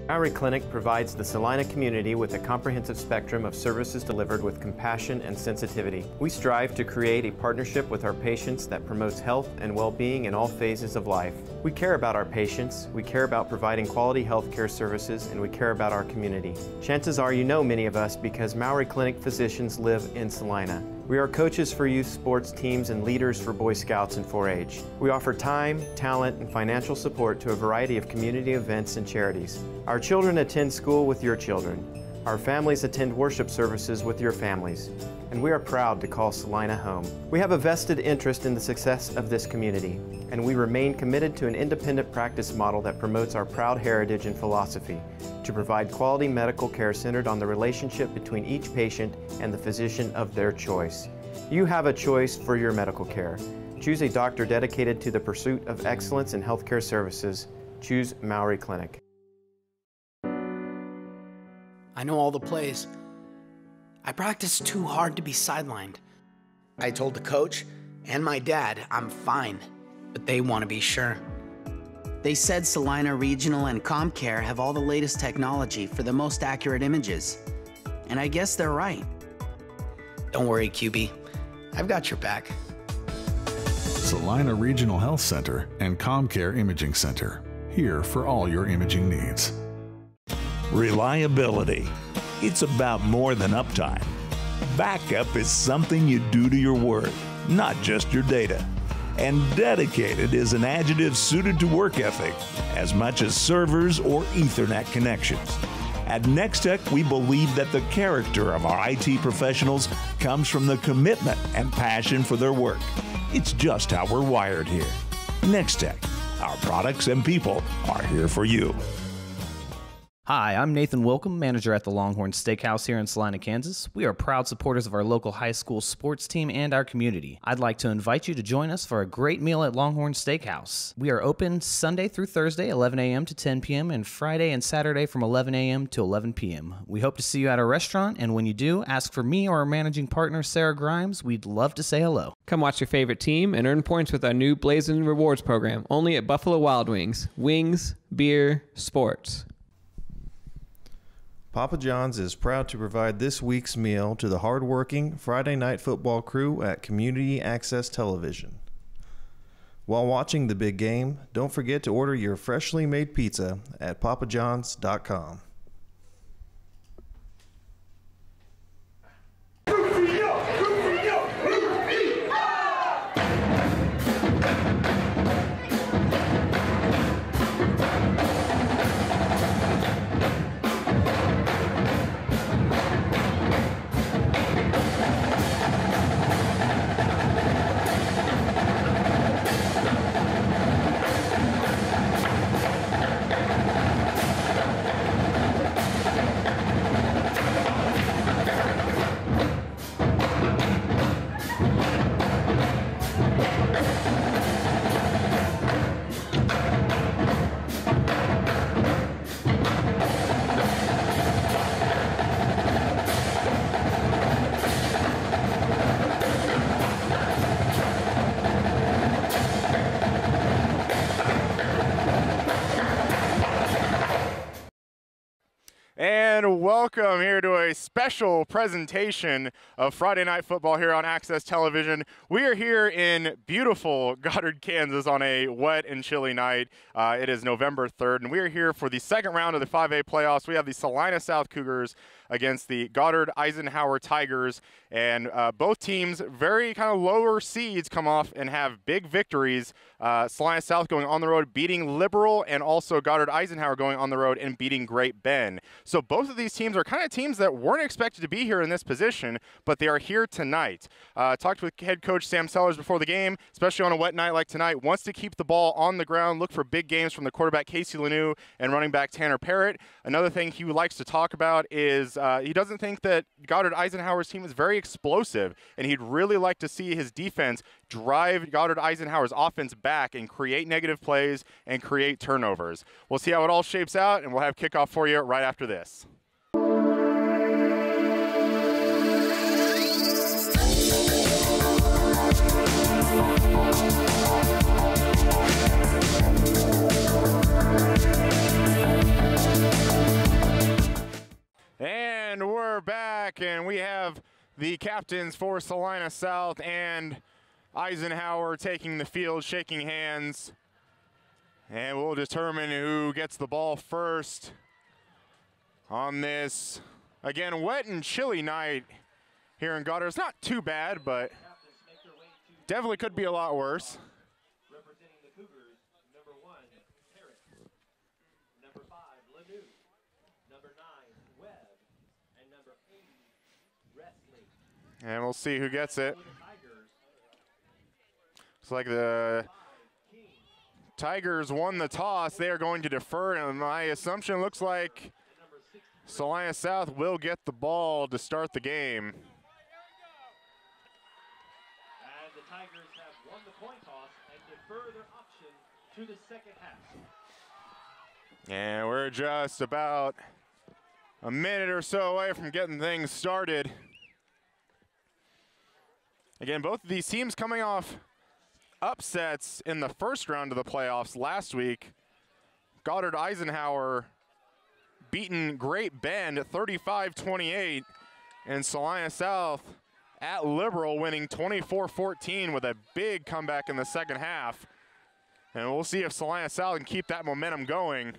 Mowry Clinic provides the Salina community with a comprehensive spectrum of services delivered with compassion and sensitivity. We strive to create a partnership with our patients that promotes health and well-being in all phases of life. We care about our patients, we care about providing quality health care services, and we care about our community. Chances are you know many of us because Mowry Clinic physicians live in Salina. We are coaches for youth sports teams and leaders for Boy Scouts and 4-H. We offer time, talent, and financial support to a variety of community events and charities. Our children attend school with your children. Our families attend worship services with your families. And we are proud to call Salina home. We have a vested interest in the success of this community, and we remain committed to an independent practice model that promotes our proud heritage and philosophy to provide quality medical care centered on the relationship between each patient and the physician of their choice. You have a choice for your medical care. Choose a doctor dedicated to the pursuit of excellence in healthcare services. Choose Mowry Clinic. I know all the plays. I practiced too hard to be sidelined. I told the coach and my dad I'm fine, but they want to be sure. They said Salina Regional and ComCare have all the latest technology for the most accurate images. And I guess they're right. Don't worry, QB. I've got your back. Salina Regional Health Center and ComCare Imaging Center. Here for all your imaging needs. Reliability. It's about more than uptime. Backup is something you do to your work, not just your data. And dedicated is an adjective suited to work ethic as much as servers or Ethernet connections. At Nextech, we believe that the character of our IT professionals comes from the commitment and passion for their work. It's just how we're wired here. Nextech, our products and people are here for you. Hi, I'm Nathan Wilcom, manager at the Longhorn Steakhouse here in Salina, Kansas. We are proud supporters of our local high school sports team and our community. I'd like to invite you to join us for a great meal at Longhorn Steakhouse. We are open Sunday through Thursday, 11 a.m. to 10 p.m., and Friday and Saturday from 11 a.m. to 11 p.m. We hope to see you at our restaurant, and when you do, ask for me or our managing partner, Sarah Grimes. We'd love to say hello. Come watch your favorite team and earn points with our new Blazin' Rewards program, only at Buffalo Wild Wings. Wings, beer, sports. Papa John's is proud to provide this week's meal to the hardworking Friday night football crew at Community Access Television. While watching the big game, don't forget to order your freshly made pizza at papajohns.com. And welcome here to a special presentation of Friday Night Football here on Access Television. We are here in beautiful Goddard, Kansas on a wet and chilly night. It is November 3rd, and we are here for the second round of the 5A playoffs. We have the Salina South Cougars against the Goddard Eisenhower Tigers, and both teams, very kind of lower seeds, come off and have big victories. Salina South going on the road, beating Liberal, and also Goddard Eisenhower going on the road and beating Great Bend. So both of these teams are kind of teams that weren't expected to be here in this position, but they are here tonight. Talked with head coach Sam Sellers before the game, especially on a wet night like tonight, wants to keep the ball on the ground, look for big games from the quarterback Casey Lanou and running back Tanner Parrott. Another thing he likes to talk about is he doesn't think that Goddard Eisenhower's team is very explosive, and he'd really like to see his defense drive Goddard Eisenhower's offense back and create negative plays and create turnovers. We'll see how it all shapes out, and we'll have kickoff for you right after this. back, and we have the captains for Salina South and Eisenhower taking the field, shaking hands. And we'll determine who gets the ball first on this, again, wet and chilly night here in Goddard. It's not too bad, but definitely could be a lot worse. Representing the Cougars, number 1, Parrott. Number 5, Lanu. Number 9, Webb. And number 80, Wrestling. And we'll see who gets it. Looks like the Tigers won the toss. They are going to defer, and my assumption looks like Salina South will get the ball to start the game. And the Tigers have won the coin toss and defer their option to the second half. And we're just about a minute or so away from getting things started. Again, both of these teams coming off upsets in the first round of the playoffs last week. Goddard Eisenhower beaten Great Bend at 35-28, and Salina South at Liberal winning 24-14 with a big comeback in the second half. And we'll see if Salina South can keep that momentum going,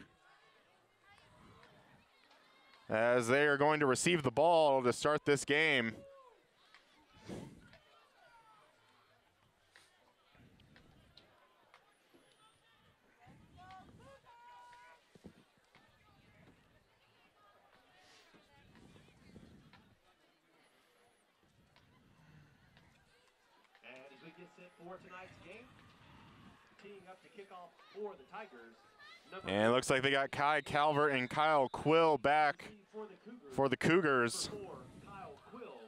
as they are going to receive the ball to start this game. For tonight's game, teeing up to kick off for the Tigers. And it looks like they got Kai Calvert and Kyle Quill back for the Cougars. Kyle Quill,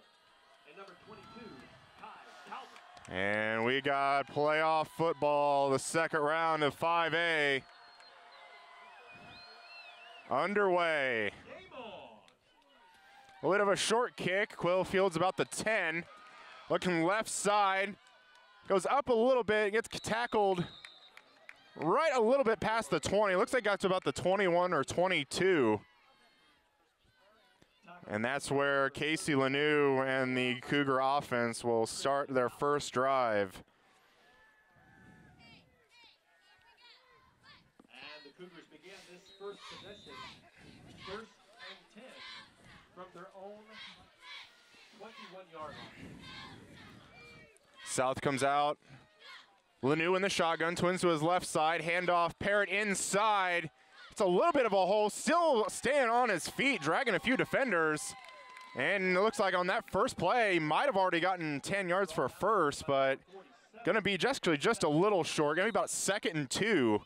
and number 22, Kai Calvert. And we got playoff football, the second round of 5A underway. A bit of a short kick. Quill fields about the 10. Looking left side. Goes up a little bit, gets tackled right a little bit past the 20. Looks like got to about the 21 or 22. And that's where Casey Lanu and the Cougar offense will start their first drive. And the Cougars begin this first possession, 1st and 10, from their own 21-yard line. South comes out. Lanu in the shotgun, twins to his left side, handoff, Parrott inside. It's a little bit of a hole, still staying on his feet, dragging a few defenders. And it looks like on that first play, might have already gotten 10 yards for a first, but gonna be just a little short, gonna be about 2nd and 2.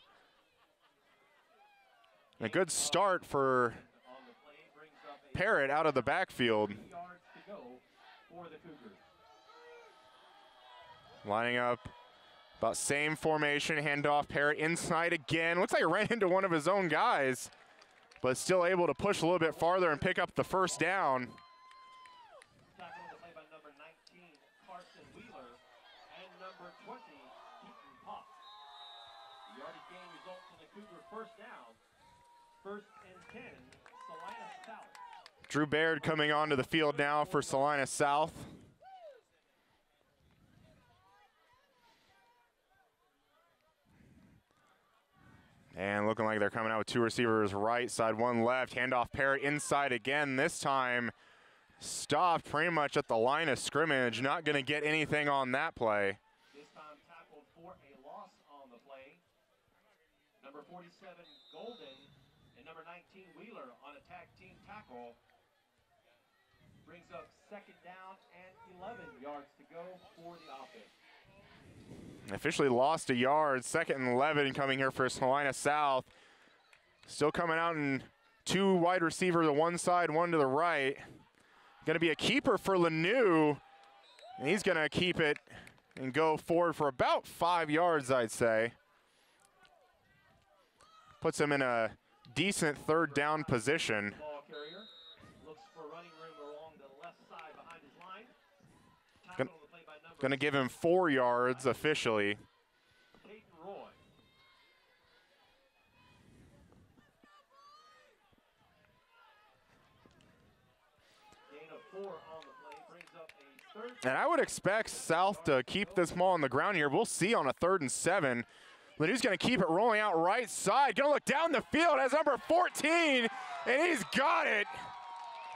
A good start for Parrott out of the backfield. Lining up about same formation, handoff, Parrott inside again. Looks like he ran into one of his own guys, but still able to push a little bit farther and pick up the first down. Tackle on the play by number 19, Carson Wheeler, and number 20, Keaton Pop. The yardage gain results in the Cougar first down. 1st and 10, Salina South. Drew Baird coming onto the field now for Salina South. And looking like they're coming out with 2 receivers right side, 1 left. Handoff, Parrott inside again. This time stopped pretty much at the line of scrimmage. Not going to get anything on that play. This time tackled for a loss on the play. Number 47, Golden, and number 19, Wheeler on a tag team tackle. Brings up 2nd down and 11 yards to go for the offense. Officially lost a yard. 2nd and 11 coming here for Salina South. Still coming out in 2 wide receivers to one side, 1 to the right. Going to be a keeper for Lanu. And he's going to keep it and go forward for about 5 yards, I'd say. Puts him in a decent 3rd down position. Ball carrier looks for running room along the left side behind his line. Going to give him 4 yards officially. Caden Roy. Gain of And I would expect South to keep this ball on the ground here. We'll see on a 3rd and 7. Lanew's going to keep it rolling out right side. Going to look down the field as number 14, and he's got it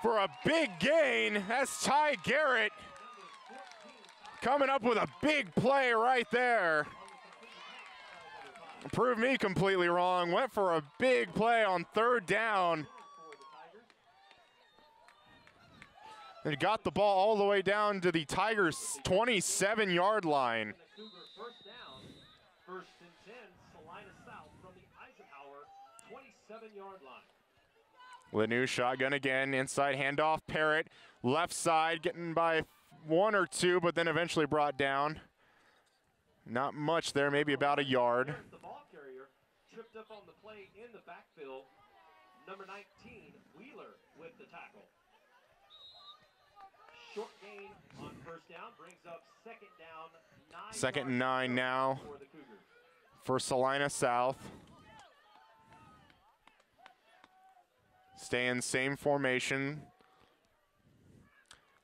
for a big gain. That's Ty Garrett coming up with a big play right there. Proved me completely wrong. Went for a big play on 3rd down. And got the ball all the way down to the Tigers' 27-yard line. First down, 1st and 10, Salina South from the Eisenhower 27-yard line. Lanew shotgun again, inside handoff, Parrott, left side, getting by 1 or 2, but then eventually brought down. Not much there, maybe about a yard. The ball carrier tripped up on the play in the backfield. Number 19, Wheeler with the tackle. Short gain on 1st down brings up 2nd down, 9 2nd and 9 now for the Cougars. for Salina South. Stay in same formation.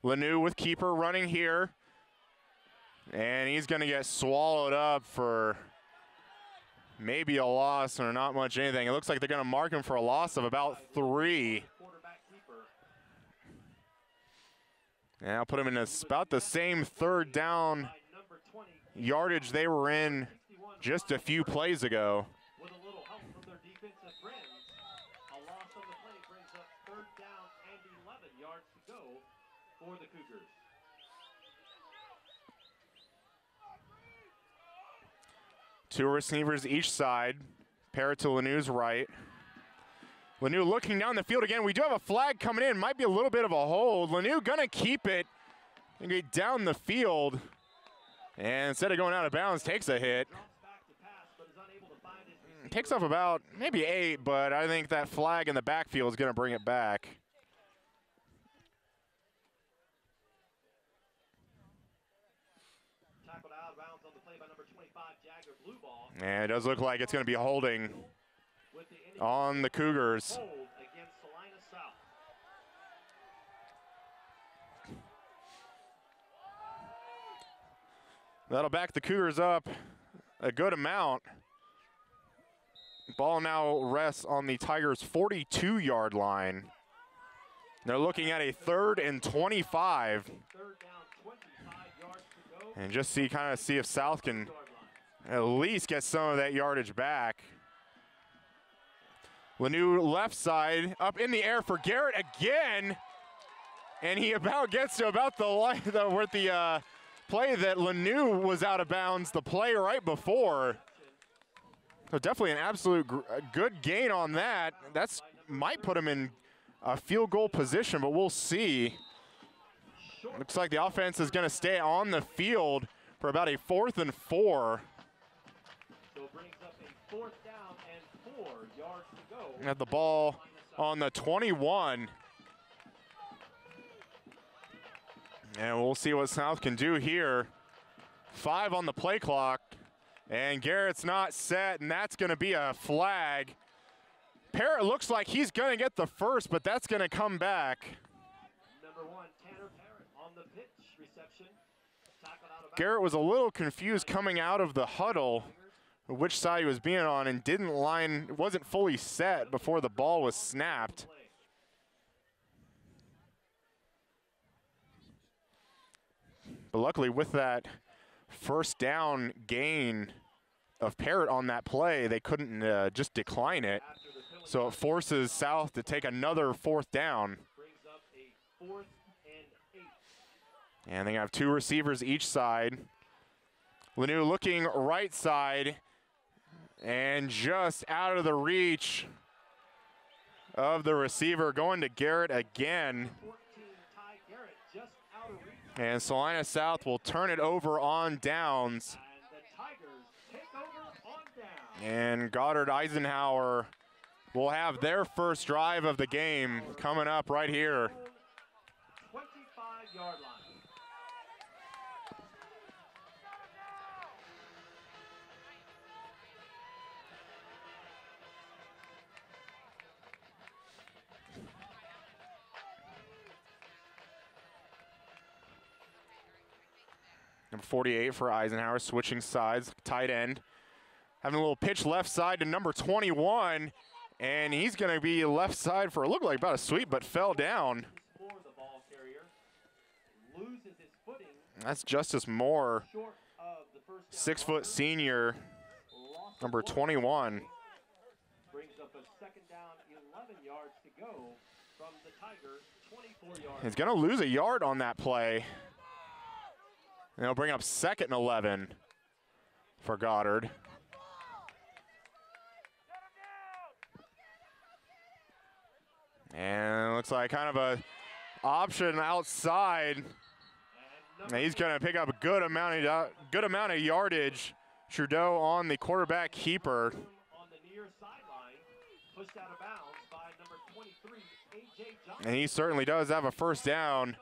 Lanew with keeper running here. And he's going to get swallowed up for maybe a loss or not much anything. It looks like they're going to mark him for a loss of about 3. And I'll put him in about the same 3rd down yardage they were in just a few plays ago. With a little help from their defensive friends, a loss on the play brings up 3rd down and 11 yards to go for the Cougars. Two receivers each side. Parrott to Lanew's right. Lanew looking down the field again. We do have a flag coming in. Might be a little bit of a hold. Lanew gonna keep it and get down the field. And instead of going out of bounds, takes a hit. Takes off about maybe 8, but I think that flag in the backfield is gonna bring it back. Tackled out of bounds on the play by number 25, Jagger, blue ball. And it does look like it's gonna be holding on the Cougars. Hold against Salina South. That'll back the Cougars up a good amount. Ball now rests on the Tigers' 42-yard line. They're looking at a 3rd and 25. 3rd down, 25 yards to go. And just see if South can at least get some of that yardage back. Lanew left side, up in the air for Garrett again. And he about gets to about the line with the play that Lanew was out of bounds, the play right before. So definitely an absolute good gain on that. That's might put him in a field goal position, but we'll see. Looks like the offense is gonna stay on the field for about a 4th and 4. So it brings up a 4th down and 4 yards to go. Got the ball on the 21. And we'll see what South can do here. 5 on the play clock. And Garrett's not set, and that's going to be a flag. Parrott looks like he's going to get the first, but that's going to come back. Number 1, Tanner Parrott on the pitch reception. Tackled out of Garrett was a little confused coming out of the huddle which side he was being on and wasn't fully set before the ball was snapped. But luckily with that 1st down gain of Parrott on that play, they couldn't just decline it. So it forces South to take another 4th down. Brings up a 4th and 8. And they have 2 receivers each side. Lanew looking right side and just out of the reach of the receiver, going to Garrett again. 14, Ty Garrett just out of reach. And Salina South will turn it over on downs. And the Tigers take over on down. And Goddard Eisenhower will have their first drive of the game coming up right here. 25-yard line. Number 48 for Eisenhower, switching sides, tight end. Having a little pitch left side to number 21, and he's going to be left side for, it looked like about a sweep, but fell down. That's Justice Moore, 6-foot senior, number 21. Brings up a second down, 11 yards to go from the Tigers, 24 yards. He's going to lose a yard on that play. And they'll bring up second and 11 for Goddard. And it looks like kind of a option outside. And he's going to pick up a good amount of yardage. Trudeau on the quarterback keeper. On the near sideline, pushed out of bounds by number 23, A.J. Johnson. And he certainly does have a first down.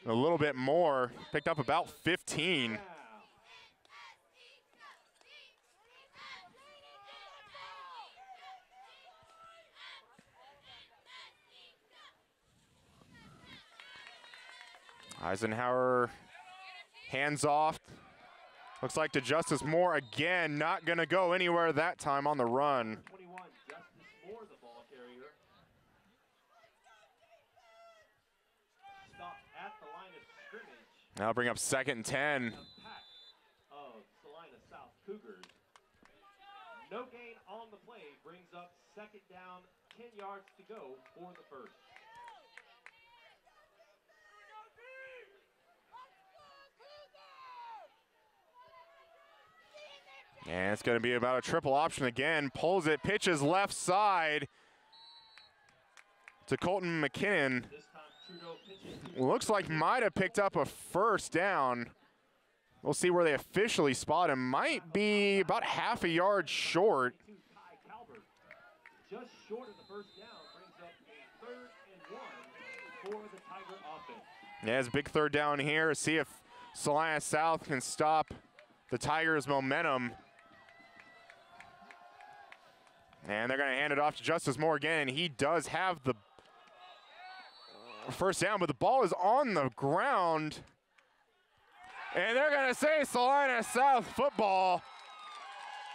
A little bit more. Picked up about 15. Eisenhower hands off. Looks like to Justice Moore again, not going to go anywhere that time on the run. 21, Justice Moore, the ball carrier. Stopped at the line of scrimmage. Now bring up second and 10. A pack of Salina South Cougars. No gain on the play, brings up second down, 10 yards to go for the first. And it's going to be about a triple option again. Pulls it, pitches left side to Colton McKinnon. Looks like might have picked up a first down. We'll see where they officially spot him. Might be about half a yard short. Just short of the first down, brings up a 3rd and 1 for the Tiger offense. Yeah, it's a big third down here. See if Salina South can stop the Tigers' momentum. And they're going to hand it off to Justice Moore again. He does have the first down, but the ball is on the ground. And they're going to say Salina South football.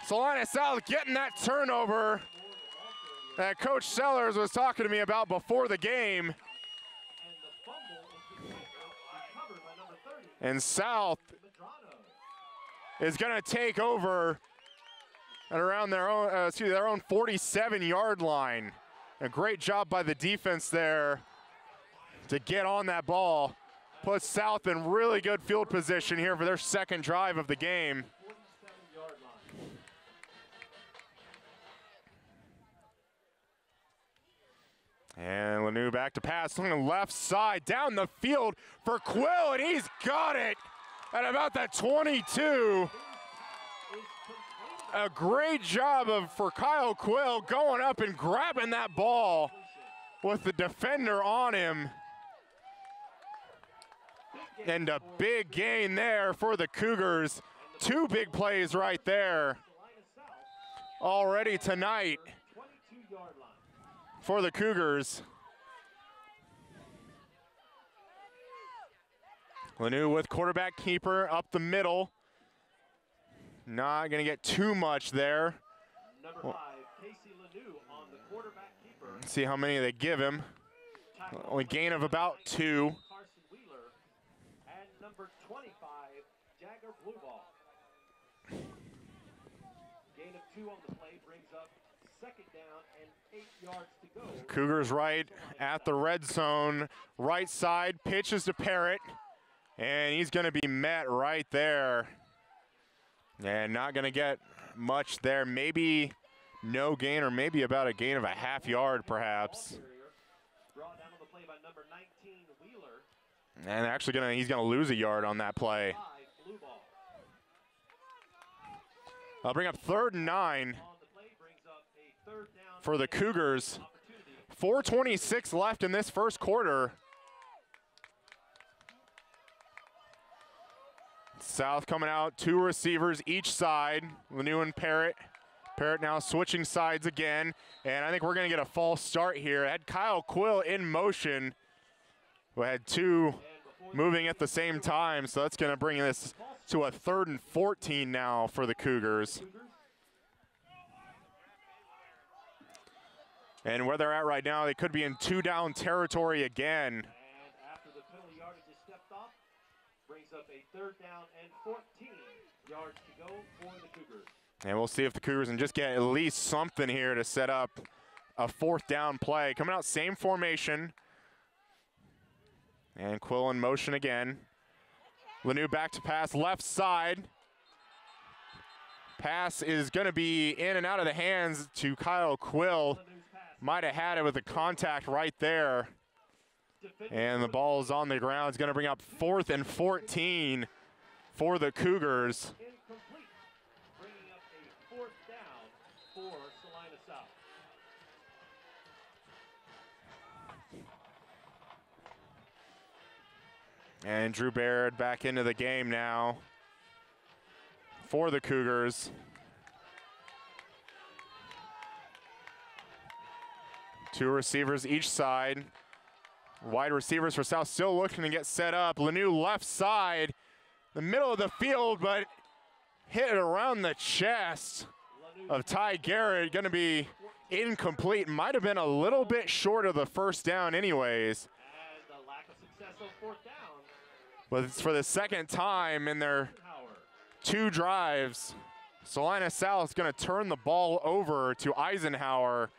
Salina South getting that turnover that Coach Sellers was talking to me about before the game. And South is going to take over at around their own, their own 47-yard line. A great job by the defense there to get on that ball. Puts South in really good field position here for their second drive of the game. And Lanu back to pass on the left side, down the field for Quill, and he's got it at about that 22. A great job for Kyle Quill going up and grabbing that ball with the defender on him. And a big gain there for the Cougars. 2 big plays right there already tonight for the Cougars. Lanu with quarterback keeper up the middle. Not going to get too much there. Number 5, Casey Lanu on the quarterback keeper. See how many they give him. Only gain of about 2. Carson Wheeler and number 25, Jagger Blueball. Gain of 2 on the play brings up second down and 8 yards to go. Cougars right at the red zone. Right side, pitches to Parrott. And he's going to be met right there. And not going to get much there. Maybe no gain, or maybe about a gain of a half yard, perhaps. Brought down on the play by number 19, Wheeler. And actually he's going to lose a yard on that play. I'll bring up 3rd and 9 for the Cougars. 4:26 left in this first quarter. South coming out, 2 receivers each side, Lanu and Parrott. Parrott now switching sides again, and I think we're going to get a false start here. Had Kyle Quill in motion. We had 2 moving at the same time, so that's going to bring this to a 3rd and 14 now for the Cougars. And where they're at right now, they could be in 2-down territory again. And after the penalty yardage is stepped off, brings up a 3rd down and 14 yards to go for the Cougars. And we'll see if the Cougars can just get at least something here to set up a 4th down play. Coming out, same formation. And Quill in motion again. Lanu back to pass, left side. Pass is going to be in and out of the hands to Kyle Quill. Might have had it with the contact right there. And the ball is on the ground. It's going to bring up 4th and 14 for the Cougars. Incomplete, bringing up a 4th down for Salina South. And Drew Baird back into the game now for the Cougars. Two receivers each side. Wide receivers for South still looking to get set up. Lanu left side, the middle of the field, but hit it around the chest of Ty Garrett. Going to be incomplete. Might have been a little bit short of the 1st down anyways. And the lack of success on 4th down. But it's for the 2nd time in their 2 drives. Salina South is going to turn the ball over to Eisenhower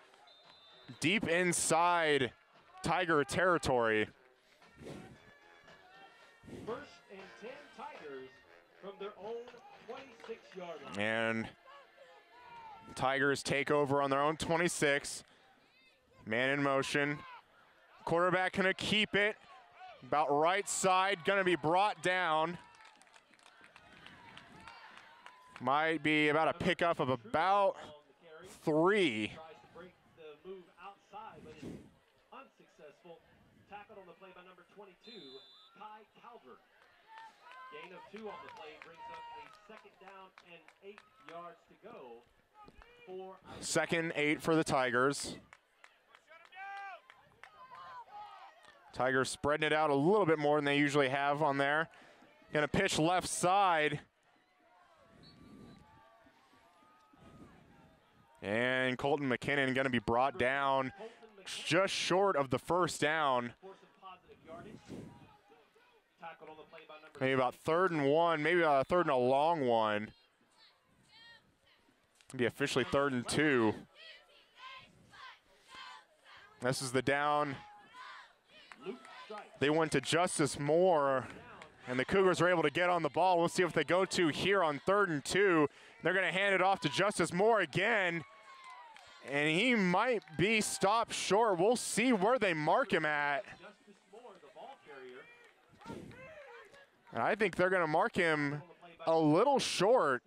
deep inside Tiger territory. 1st and 10 Tigers from their own 26-yard line. And Tigers take over on their own 26. Man in motion. Quarterback going to keep it. About right side, going to be brought down. Might be about a pickup of about 3. Tries to break the move outside, but is unsuccessful. Tackled on the play by number 22, Kai Calvert. Gain of 2 on the play brings up a 2nd down and 8 yards to go. 2nd 8 for the Tigers. Tigers spreading it out a little bit more than they usually have on there. Gonna pitch left side. And Colton McKinnon gonna be brought down just short of the 1st down. Maybe about 3rd and 1, maybe a 3rd and a long one. Be officially 3rd and 2. This is the down. They went to Justice Moore, and the Cougars are able to get on the ball. We'll see if they go to here on 3rd and 2. They're going to hand it off to Justice Moore again, and he might be stopped short. We'll see where they mark him at. And I think they're going to mark him a little short,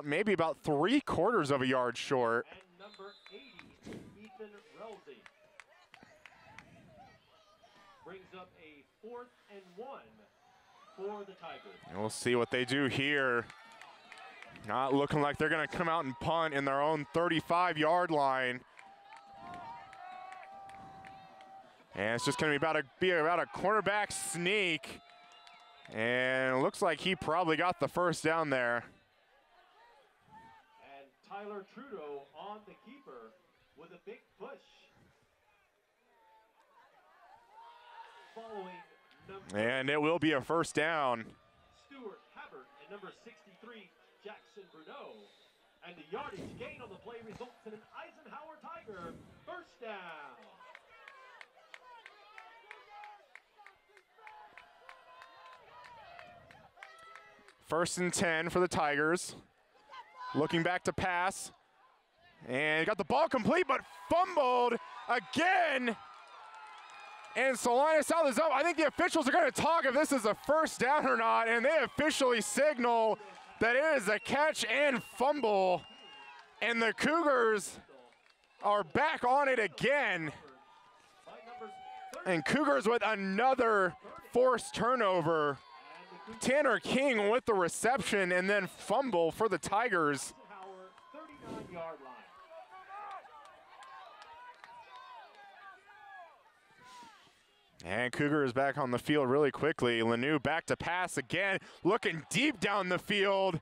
maybe about 3/4 of a yard short. And number 80, Ethan Relzy. Brings up a 4th and 1 for the Tigers. And we'll see what they do here. Not looking like they're going to come out and punt in their own 35-yard line. And it's just going to be about a cornerback sneak. And it looks like he probably got the 1st down there. And Tyler Trudeau on the keeper with a big push. Following and it will be a 1st down. Stuart Habert and number 63, Jackson Bruneau. And the yardage gain on the play results in an Eisenhower Tiger 1st down. First and 10 for the Tigers. Looking back to pass. And got the ball complete, but fumbled again. And Salina South is up. I think the officials are going to talk if this is a 1st down or not, and they officially signal that it is a catch and fumble. And the Cougars are back on it again. And Cougars with another forced turnover. Tanner King with the reception and then fumble for the Tigers. 39-yard line. And Cougar is back on the field really quickly. Lanu back to pass again, looking deep down the field.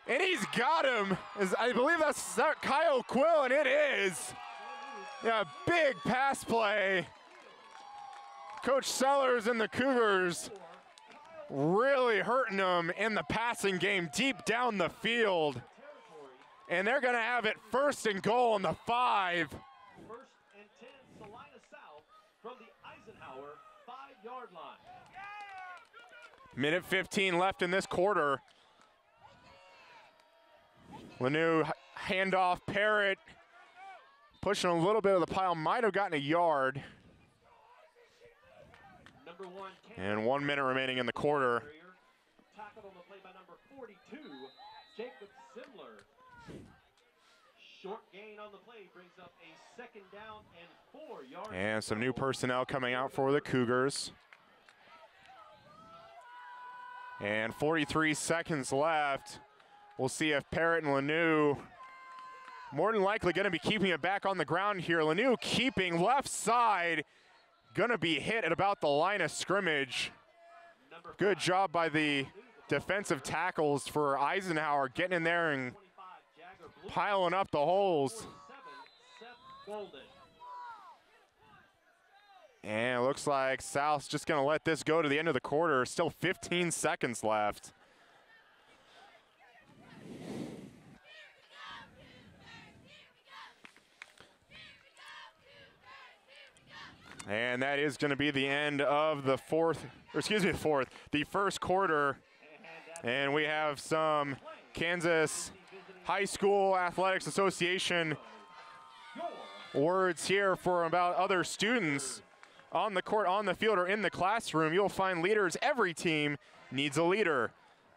And he's got him. I believe that's Kyle Quill, and it is. Yeah, big pass play. Coach Sellers and the Cougars really hurting them in the passing game deep down the field. And they're going to have it 1st and goal on the 5. 1st and 10, Salina South from the Eisenhower 5-yard line. Minute 15 left in this quarter. Lanu handoff, Parrott pushing a little bit of the pile, might have gotten a yard. Number 1, and 1 minute remaining in the quarter. Tackled on the play by number 42, Jacob Simler. Short gain on the play brings up a 2nd down and 4 yards. And some new personnel coming out for the Cougars. And 43 seconds left. We'll see if Parrott and Lanu more than likely going to be keeping it back on the ground here. Lanu keeping left side. Going to be hit at about the line of scrimmage. Good job by the defensive tackles for Eisenhower getting in there and piling up the holes. And it looks like South's just going to let this go to the end of the quarter. Still 15 seconds left. And that is going to be the end of the the first quarter. And we have some Kansas High School Athletics Association words here for about other students on the court, on the field, or in the classroom. You'll find leaders. Every team needs a leader.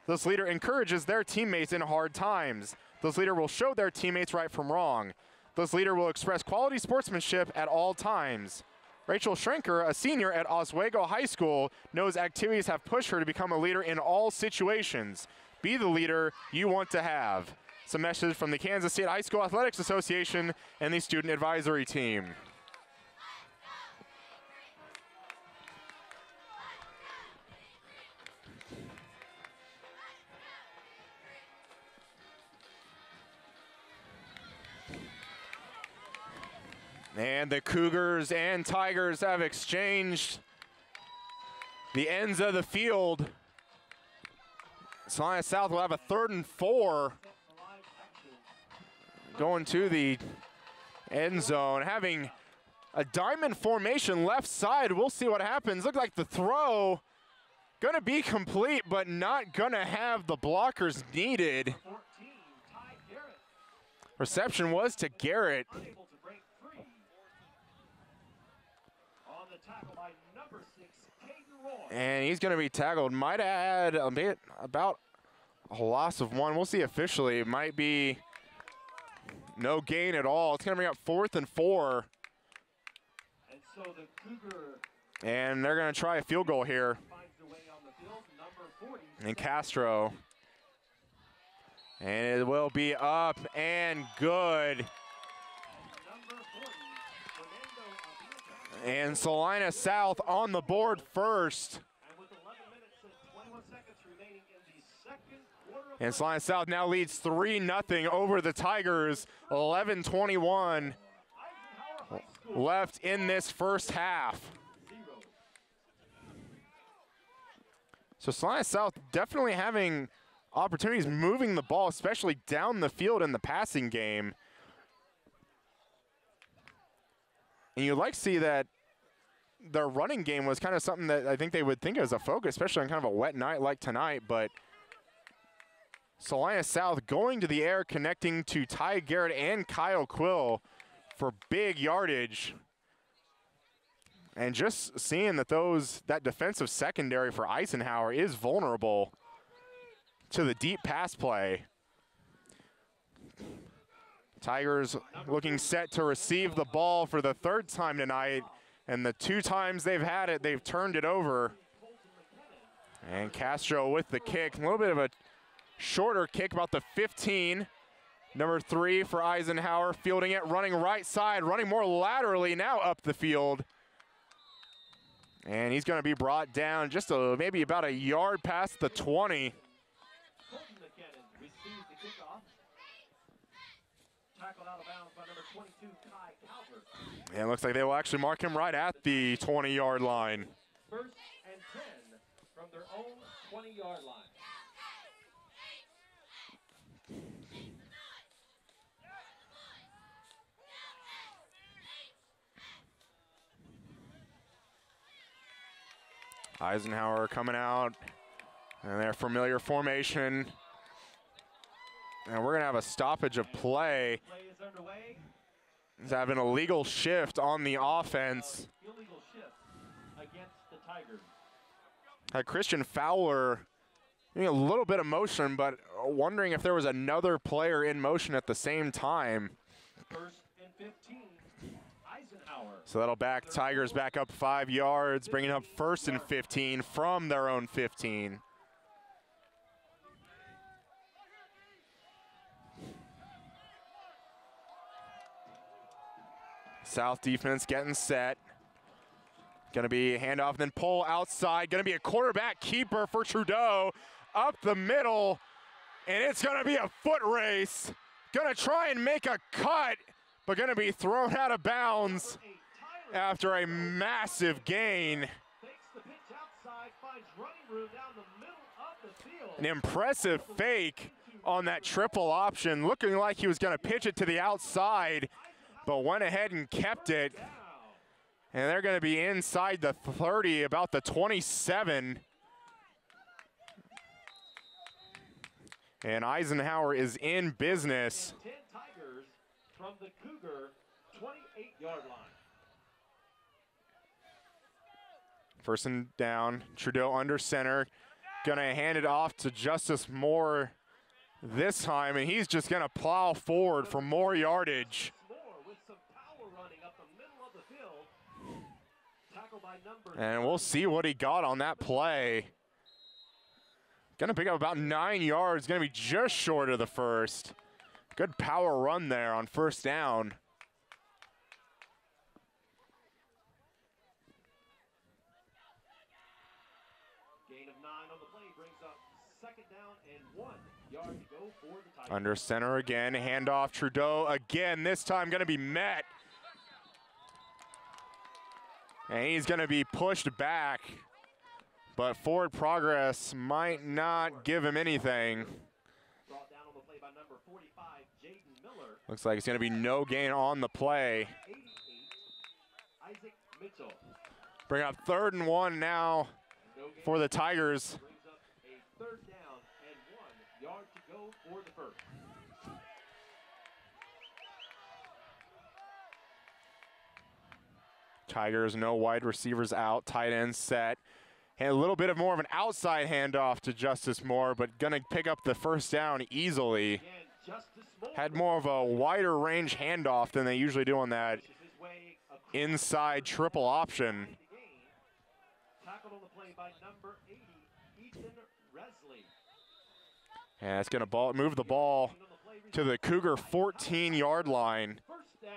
This leader encourages their teammates in hard times. This leader will show their teammates right from wrong. This leader will express quality sportsmanship at all times. Rachel Schrenker, a senior at Oswego High School, knows activities have pushed her to become a leader in all situations. Be the leader you want to have. It's a message from the Kansas State High School Athletics Association and the Student Advisory Team. And the Cougars and Tigers have exchanged the ends of the field. Salina South will have a 3rd and 4 going to the end zone. Having a diamond formation left side, we'll see what happens. Look like the throw going to be complete, but not going to have the blockers needed. Reception was to Garrett. And he's going to be tackled. Might add a bit about a loss of 1. We'll see officially. It might be no gain at all. It's going to bring up 4th and 4. And so the Cougar. And they're going to try a field goal here. And Castro. And it will be up and good. And Salina South on the board first. And Salina South now leads 3-0 over the Tigers. 11:21 left in this first half. So Salina South definitely having opportunities moving the ball, especially down the field in the passing game. And you'd like to see that their running game was kind of something that I think they would think as a focus, especially on kind of a wet night like tonight. But Salina South going to the air, connecting to Ty Garrett and Kyle Quill for big yardage. And just seeing that that defensive secondary for Eisenhower is vulnerable to the deep pass play. Tigers looking set to receive the ball for the 3rd time tonight, and the 2 times they've had it, they've turned it over. And Castro with the kick, a little bit of a shorter kick, about the 15. Number 3 for Eisenhower, fielding it, running right side, running more laterally now up the field. And he's going to be brought down just maybe about a yard past the 20. And it looks like they will actually mark him right at the 20-yard line. First and 10 from their own 20-yard line. Eisenhower coming out in their familiar formation. And we're going to have a stoppage of play. Play is underway. He's having a illegal shift on the offense. Illegal shift against the Tigers. Had Christian Fowler doing a little bit of motion, but wondering if there was another player in motion at the same time. First and 15, Eisenhower. So that'll back Tigers back up 5 yards, bringing up first and 15 from their own 15. South defense getting set. Going to be handoff, then pull outside. Going to be a quarterback keeper for Trudeau. Up the middle, and it's going to be a foot race. Going to try and make a cut, but going to be thrown out of bounds after a massive gain. An impressive fake on that triple option, looking like he was going to pitch it to the outside, but went ahead and kept it. And they're going to be inside the 30, about the 27. And Eisenhower is in business. 10 Tigers from the Cougar 28-yard line. First and down, Trudeau under center. Gonna hand it off to Justice Moore this time, and he's just gonna plow forward for more yardage. And we'll see what he got on that play. Gonna pick up about 9 yards, gonna be just short of the first. Good power run there on first down. Gain of 9 on the play brings up second down and 1 yard to go for the Tigers. Under center again, handoff Trudeau again, this time gonna be met. And he's gonna be pushed back, but forward progress might not give him anything. Brought down on the play by number 45, Jaden Miller. Looks like it's gonna be no gain on the play. 88, Isaac Mitchell. Bring up 3rd and 1 now for the Tigers. Brings up a 3rd down and 1 yard to go for the first. Tigers, no wide receivers out, tight end set. And a little bit of more of an outside handoff to Justice Moore, but gonna pick up the first down easily. Had more of a wider range handoff than they usually do on that inside triple option. Tackled on the play by number 80, Ethan Resley. And it's gonna move the ball to the Cougar 14-yard line. First down.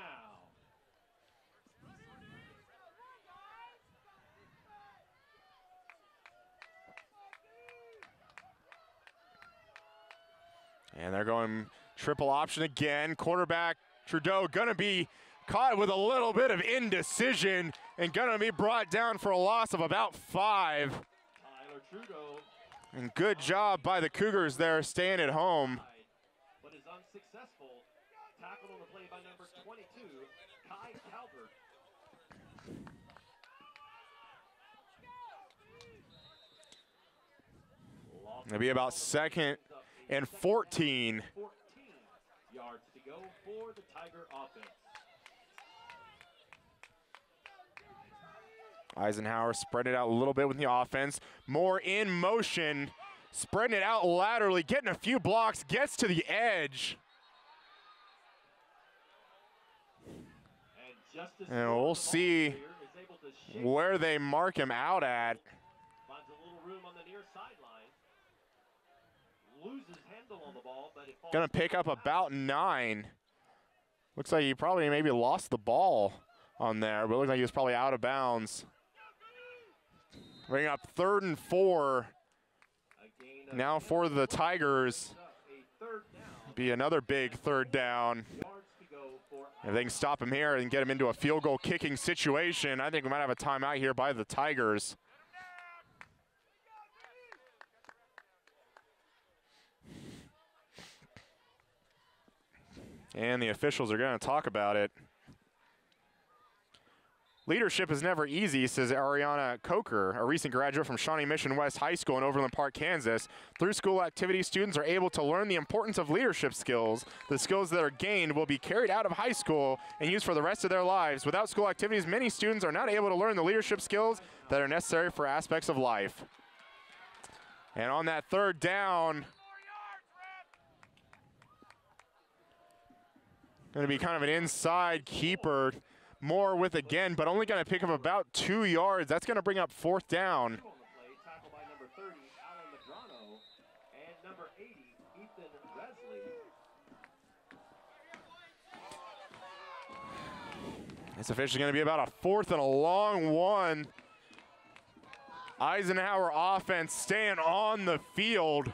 And they're going triple option again. Quarterback Trudeau gonna be caught with a little bit of indecision and gonna be brought down for a loss of about 5. Tyler Trudeau. And good job by the Cougars there, staying at home. But is unsuccessful. Tackled on the play by number 22, Kai Calvert. It'll be about 2nd and 14. 14 yards to go for the Tiger offense. Eisenhower spread it out a little bit with the offense. More in motion, spreading it out laterally, getting a few blocks, gets to the edge. And we'll see where they mark him out at. Finds a little room on the near sideline. Loses handle on the ball, but it falls. Gonna pick up about 9. Looks like he probably maybe lost the ball on there, but it looks like he was probably out of bounds. Bring up 3rd and 4. Now for the Tigers. Be another big 3rd down. If they can stop him here and get him into a field goal kicking situation, I think we might have a timeout here by the Tigers. And the officials are going to talk about it. Leadership is never easy, says Ariana Coker, a recent graduate from Shawnee Mission West High School in Overland Park, Kansas. Through school activities, students are able to learn the importance of leadership skills. The skills that are gained will be carried out of high school and used for the rest of their lives. Without school activities, many students are not able to learn the leadership skills that are necessary for aspects of life. And on that 3rd down, going to be kind of an inside keeper. Moore with again, but only going to pick up about 2 yards. That's going to bring up 4th down. Tackled by number 30, Alan Medrano, and number 80, Ethan Resley. It's officially going to be about a 4th and a long one. Eisenhower offense staying on the field.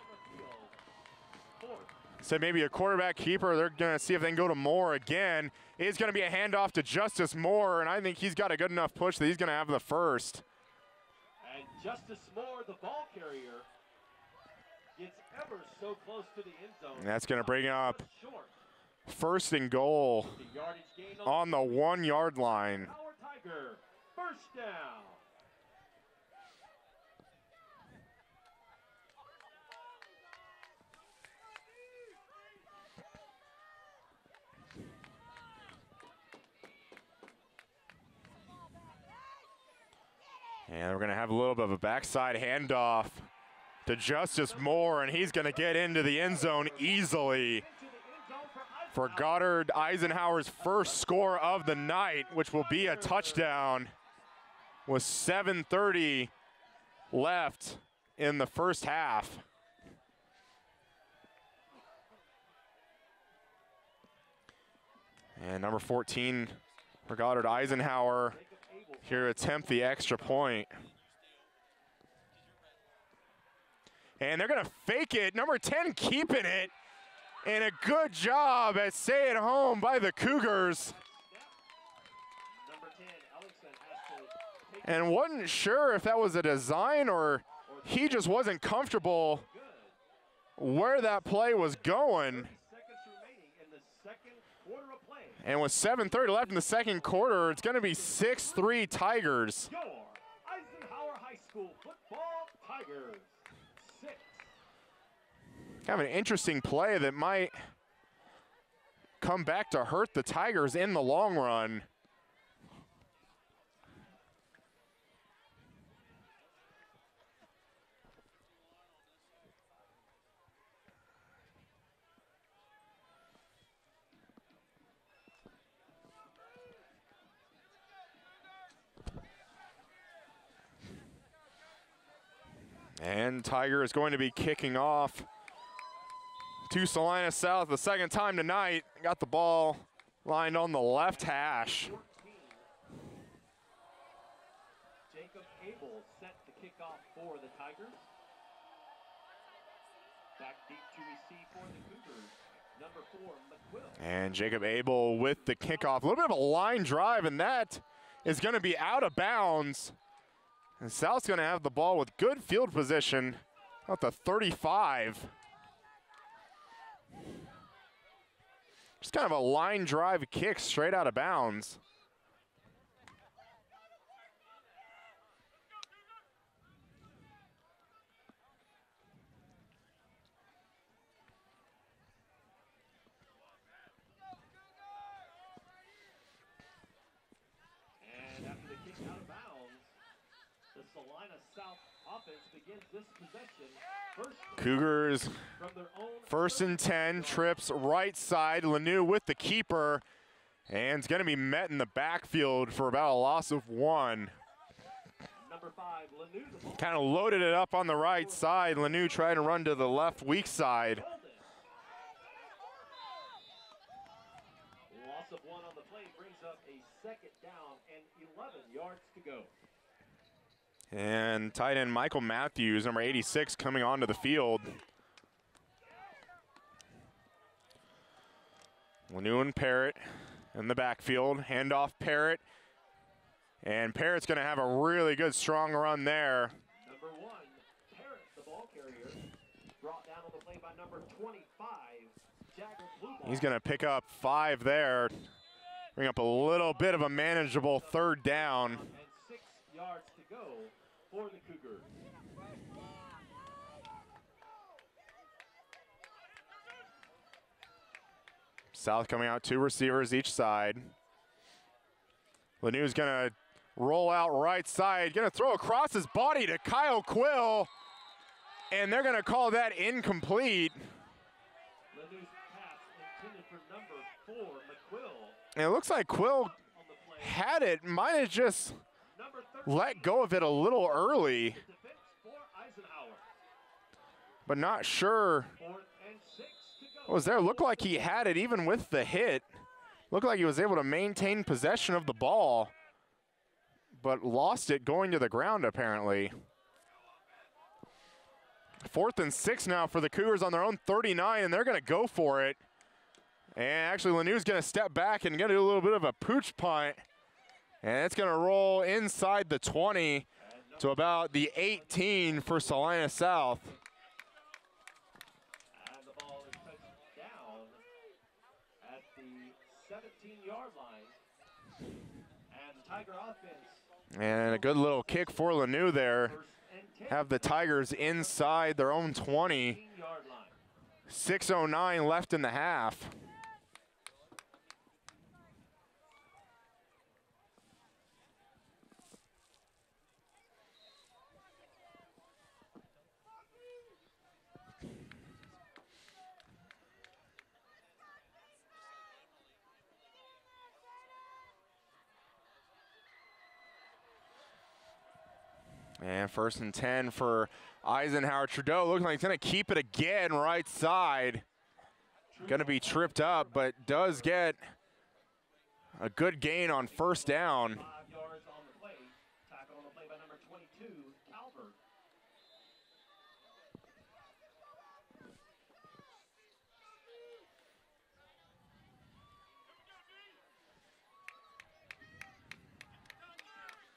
So maybe a quarterback keeper. They're going to see if they can go to Moore again. It's going to be a handoff to Justice Moore, and I think he's got a good enough push that he's going to have the first. And Justice Moore, the ball carrier, gets ever so close to the end zone. And that's going to bring up 1st and goal on the 1 yard line. Tiger, 1st down. And we're going to have a little bit of a backside handoff to Justice Moore, and he's going to get into the end zone easily for Goddard Eisenhower's first score of the night, which will be a touchdown with 7:30 left in the first half. And number 14 for Goddard Eisenhower here attempt the extra point. And they're going to fake it. Number 10 keeping it. And a good job at staying home by the Cougars. And wasn't sure if that was a design or he just wasn't comfortable where that play was going. And with 7:30 left in the second quarter, it's going to be 6-3 Tigers. Your Eisenhower High School football Tigers, 6. Kind of an interesting play that might come back to hurt the Tigers in the long run. And Tiger is going to be kicking off to Salina South the second time tonight. Got the ball lined on the left hash. Jacob Abel set to kick off for the Tigers. Back deep to receive for the Cougars. Number 4, McQuill. And Jacob Abel with the kickoff. A little bit of a line drive, and that is going to be out of bounds. And South's going to have the ball with good field position at the 35. Just kind of a line drive kick straight out of bounds. And after the kick out of bounds, the Salina South offense begins this possession. Cougars, From their own 1st and 10, trips right side. Lanou with the keeper, and it's going to be met in the backfield for about a loss of 1. Number 5, Lanou. Kind of loaded it up on the right side. Lanou trying to run to the left weak side. Loss of 1 on the play brings up a 2nd down and 11 yards to go. And tight end Michael Matthews, number 86, coming onto the field. Lanu and Parrott in the backfield. Handoff Parrott. And Parrott's going to have a really good, strong run there. Number 1, Parrott, the ball carrier, brought down on the play by number 25, Jagger Blueball. He's going to pick up 5 there. Bring up a little bit of a manageable third down. And 6 yards to go for the Cougars. South coming out, 2 receivers each side. Lanu's going to roll out right side, going to throw across his body to Kyle Quill, and they're going to call that incomplete. Lanu's pass intended for number 4, McQuill. And it looks like Quill had it, might have just let go of it a little early, but not sure what was there. Looked like he had it even with the hit. Looked like he was able to maintain possession of the ball, but lost it going to the ground apparently. 4th and 6 now for the Cougars on their own 39, and they're going to go for it. And actually Lanu's going to step back and get a little bit of a pooch punt. And it's going to roll inside the 20 to about the 18 for Salina South. And the ball is touched down at the 17-yard line. And the Tiger offense. And a good little kick for Lanu there. Have the Tigers inside their own 20. 6:09 left in the half. And 1st and 10 for Eisenhower. Trudeau looks like he's going to keep it again right side. Going to be tripped up, but does get a good gain on 1st down. 5 yards on the play. Tackle on the play by number 22, Calvert.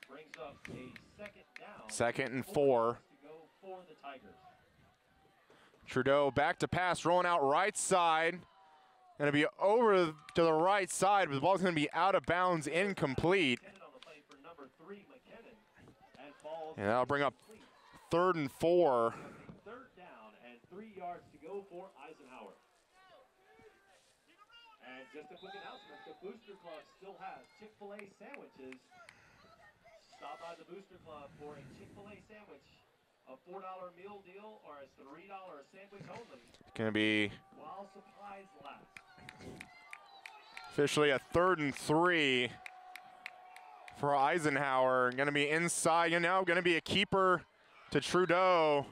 Brings up a 2nd down. 2nd and 4. To go for the Tigers. Trudeau back to pass, rolling out right side. Going to be over to the right side, but the ball's going to be out of bounds, incomplete. And that'll bring up 3rd and 4. 3rd down and 3 yards to go for Eisenhower. And just a quick announcement, the Booster Club still has Chick-fil-A sandwiches. Stop by the Booster Club for a Chick-fil-A sandwich. A $4 meal deal or a $3 sandwich only. Going to be while supplies last. Officially a 3rd and 3 for Eisenhower. Going to be inside, going to be a keeper to Trudeau.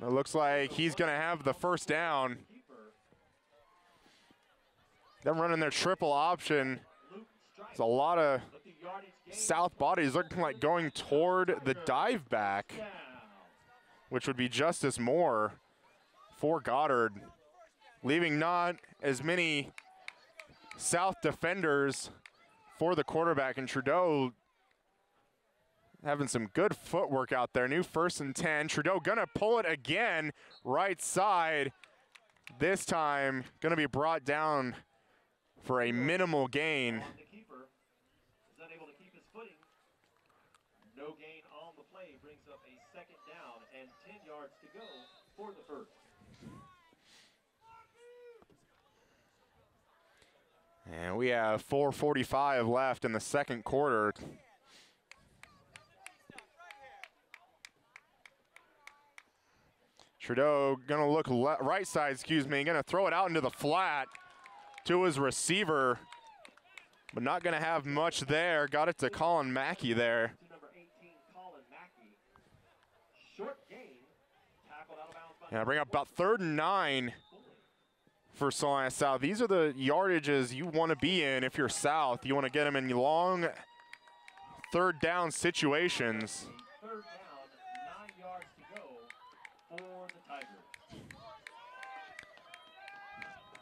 It looks like he's going to have the 1st down. They're running their triple option. There's a lot of South bodies looking like going toward the dive back, which would be Justice Moore for Goddard, leaving not as many South defenders for the quarterback. And Trudeau having some good footwork out there. New 1st and 10. Trudeau gonna pull it again, right side. This time gonna be brought down for a minimal gain. The keeper is unable to keep his footing. No gain on the play brings up a 2nd down and 10 yards to go for the 1st. And we have 4:45 left in the 2nd quarter. Trudeau gonna look right side, gonna throw it out into the flat to his receiver, but not gonna have much there. Got it to Collin Mackey there. To number 18, Collin Mackey. Short gain, tackled out of bounds by Yeah, bring up about 3rd and 9 for Salina South. These are the yardages you want to be in if you're South. You want to get them in long 3rd down situations. 3rd the Tigers.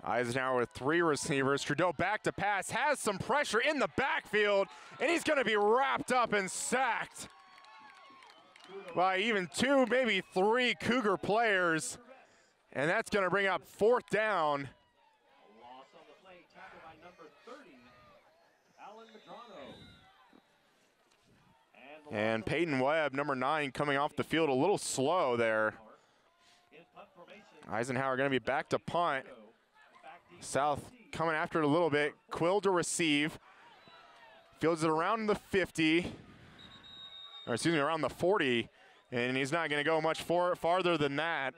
Eisenhower with 3 receivers. Trudeau back to pass, has some pressure in the backfield, and he's going to be wrapped up and sacked by even 2, maybe 3 Cougar players. And that's going to bring up 4th down. A loss on the play, tackled by number 30, Alan Medrano. And Peyton Webb, number 9, coming off the field a little slow there. Eisenhower going to be back to punt. South coming after it a little bit. Quill to receive. Fields it around the 50, or excuse me, around the 40, and he's not going to go much farther than that.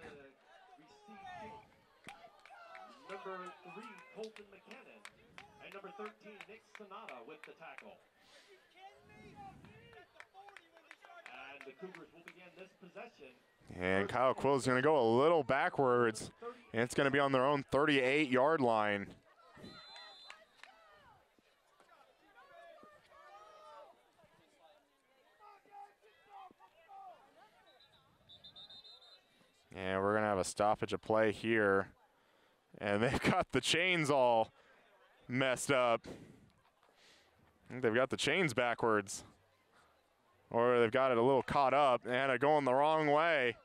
Number 3, Colton McKinnon, and number 13, Nick Sonata with the tackle. And the Cougars will begin this possession. And Kyle Quill's going to go a little backwards, and it's going to be on their own 38-yard line. And we're going to have a stoppage of play here. And they've got the chains all messed up. I think they've got the chains backwards. Or they've got it a little caught up and it going the wrong way.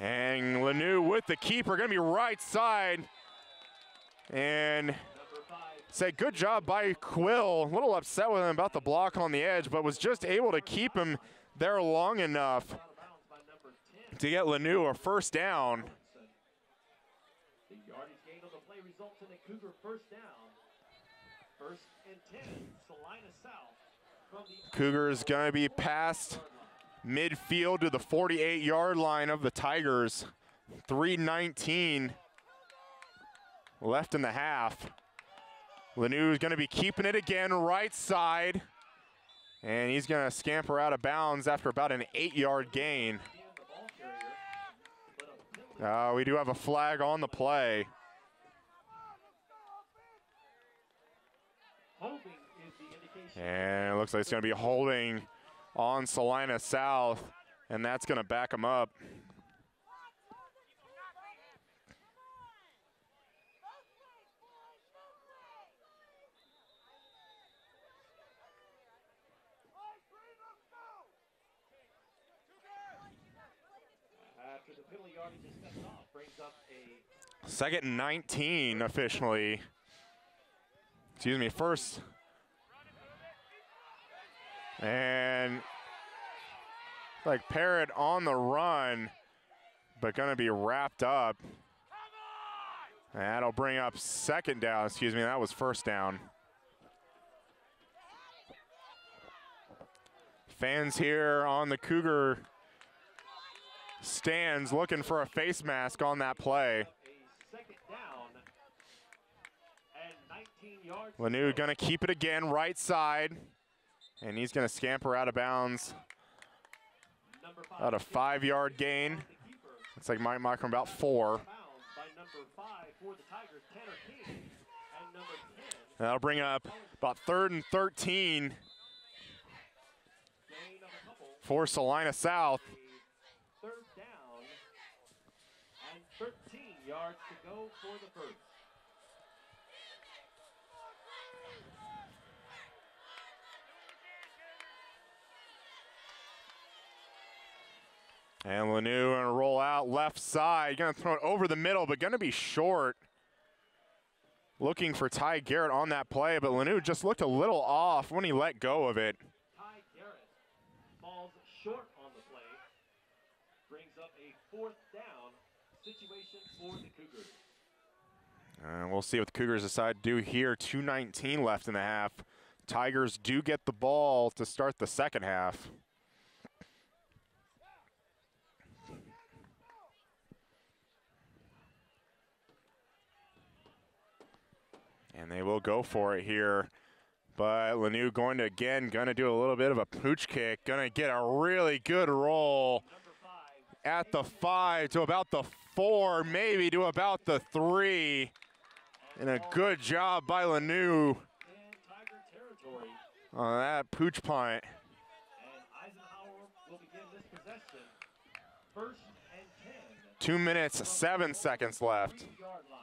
And Lanou with the keeper, going to be right side. And say good job by Quill. A little upset with him about the block on the edge, but was just able to keep him there long enough to get Lanou a 1st down. The yardage gain on the play results in a Cougar 1st down. 1st and 10, Salina South. From the Cougars going to be past midfield to the 48-yard line of the Tigers. 3:19 left in the half. Lanou is going to be keeping it again, right side. And he's going to scamper out of bounds after about an 8-yard gain. We do have a flag on the play. And it looks like it's going to be holding on Salina South, and that's going to back them up. After the penalty yardage is stepped off, brings up a 2nd and 19 officially. Excuse me, 1st. And like Parrott on the run, but going to be wrapped up. And that'll bring up 2nd down. Excuse me, that was 1st down. Fans here on the Cougar stands looking for a face mask on that play. a 2nd down and 19 yards. Lanou going to keep it again, right side. And he's going to scamper out of bounds. About a 5-yard gain. Looks like Mike Markham about 4. That'll bring up about 3rd and 13 for Salina South. 3rd down and 13 yards to go for the 1st. And Lanou going to roll out left side. Going to throw it over the middle, but going to be short. Looking for Ty Garrett on that play, but Lanou just looked a little off when he let go of it. Ty Garrett falls short on the play. Brings up a 4th down situation for the Cougars. And we'll see what the Cougars decide to do here. 2:19 left in the half. Tigers do get the ball to start the 2nd half. And they will go for it here. But Lanou going to do a little bit of a pooch kick. Going to get a really good roll at the 5 to about the 4, maybe to about the 3. And a good job by Lanou on that pooch punt. And Eisenhower will begin this possession. 1st and 10. 2 minutes, 7 seconds left. 3-yard line.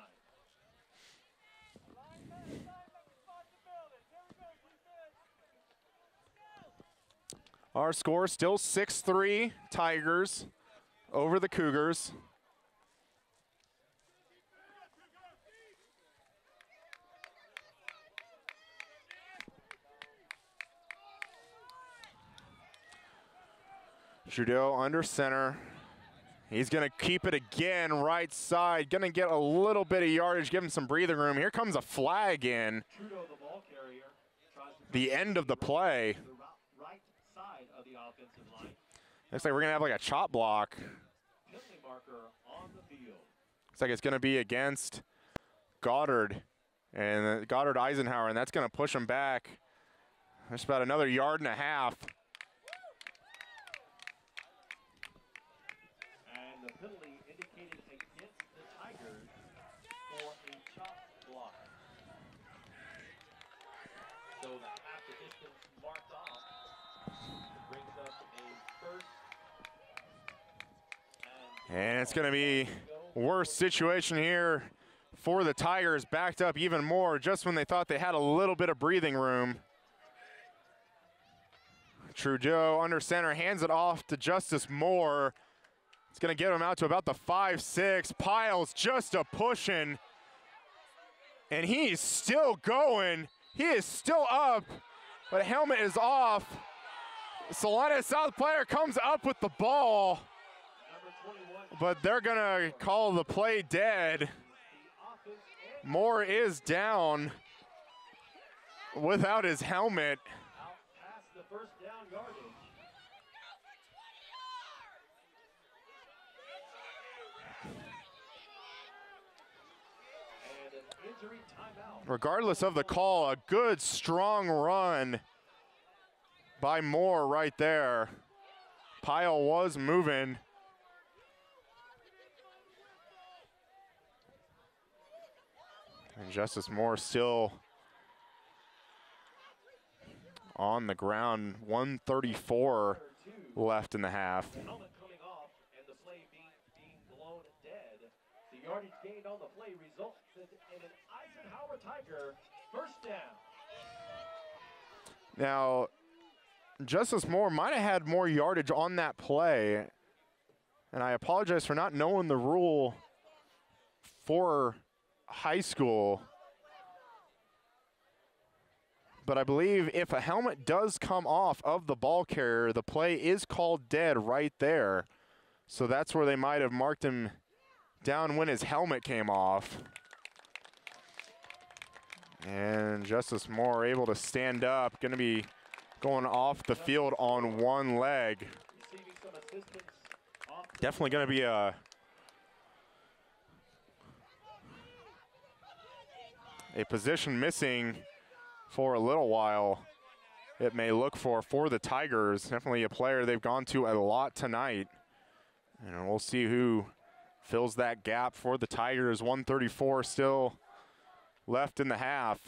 Our score still 6-3 Tigers over the Cougars. Trudeau under center. He's going to keep it again, right side. Going to get a little bit of yardage, give him some breathing room. Here comes a flag in. Trudeau, the ball carrier, tries to The end of the play. the right side of the offensive line. Looks like we're going to have like a chop block. Penalty marker on the field. Looks like it's going to be against Goddard and Goddard Eisenhower, and that's going to push him back. There's about another 1.5 yards. And the penalty indicated against the Tigers for a chop block. So the half the distance marked off brings up a 1st. And it's going to be worse situation here for the Tigers, backed up even more just when they thought they had a little bit of breathing room. Trudeau under center, hands it off to Justice Moore. It's going to get him out to about the 5-6. Piles just a pushing. And he's still going. He is still up, but helmet is off. Salina South player comes up with the ball, but they're going to call the play dead. Moore is down without his helmet. Out past the 1st down yardage. And an injury timeout. Regardless of the call, a good, strong run by Moore right there. Pile was moving. And Justice Moore still on the ground. 1:34 left in the half. The helmet coming off and the play being blown dead. The yardage gained on the play resulted in an Eisenhower Tiger 1st down. Now, Justice Moore might have had more yardage on that play, and I apologize for not knowing the rule for high school. But I believe if a helmet does come off of the ball carrier, the play is called dead right there. So that's where they might have marked him down when his helmet came off. And Justice Moore able to stand up, going to be going off the field on one leg. Receiving some assistance off the Definitely going to be a position missing for a little while. It may look for the Tigers. Definitely a player they've gone to a lot tonight. And we'll see who fills that gap for the Tigers. 1:34 still left in the half.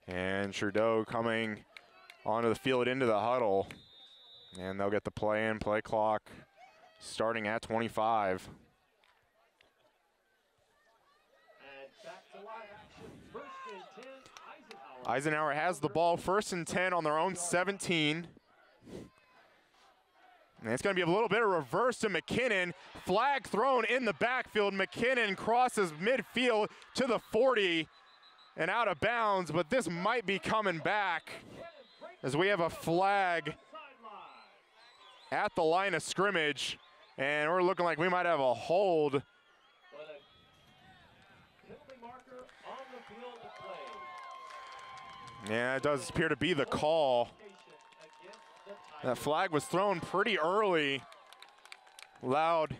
And Trudeau coming onto the field into the huddle. And they'll get the play in, play clock starting at 25. and back to live action. 1st and 10. Eisenhower. Eisenhower has the ball, 1st and 10 on their own 17. And it's going to be a little bit of reverse to McKinnon. Flag thrown in the backfield. McKinnon crosses midfield to the 40 and out of bounds, but this might be coming back as we have a flag at the line of scrimmage, and we're looking like we might have a hold. But a penalty marker on the field to play. Yeah, it does appear to be the call. That flag was thrown pretty early. Allowed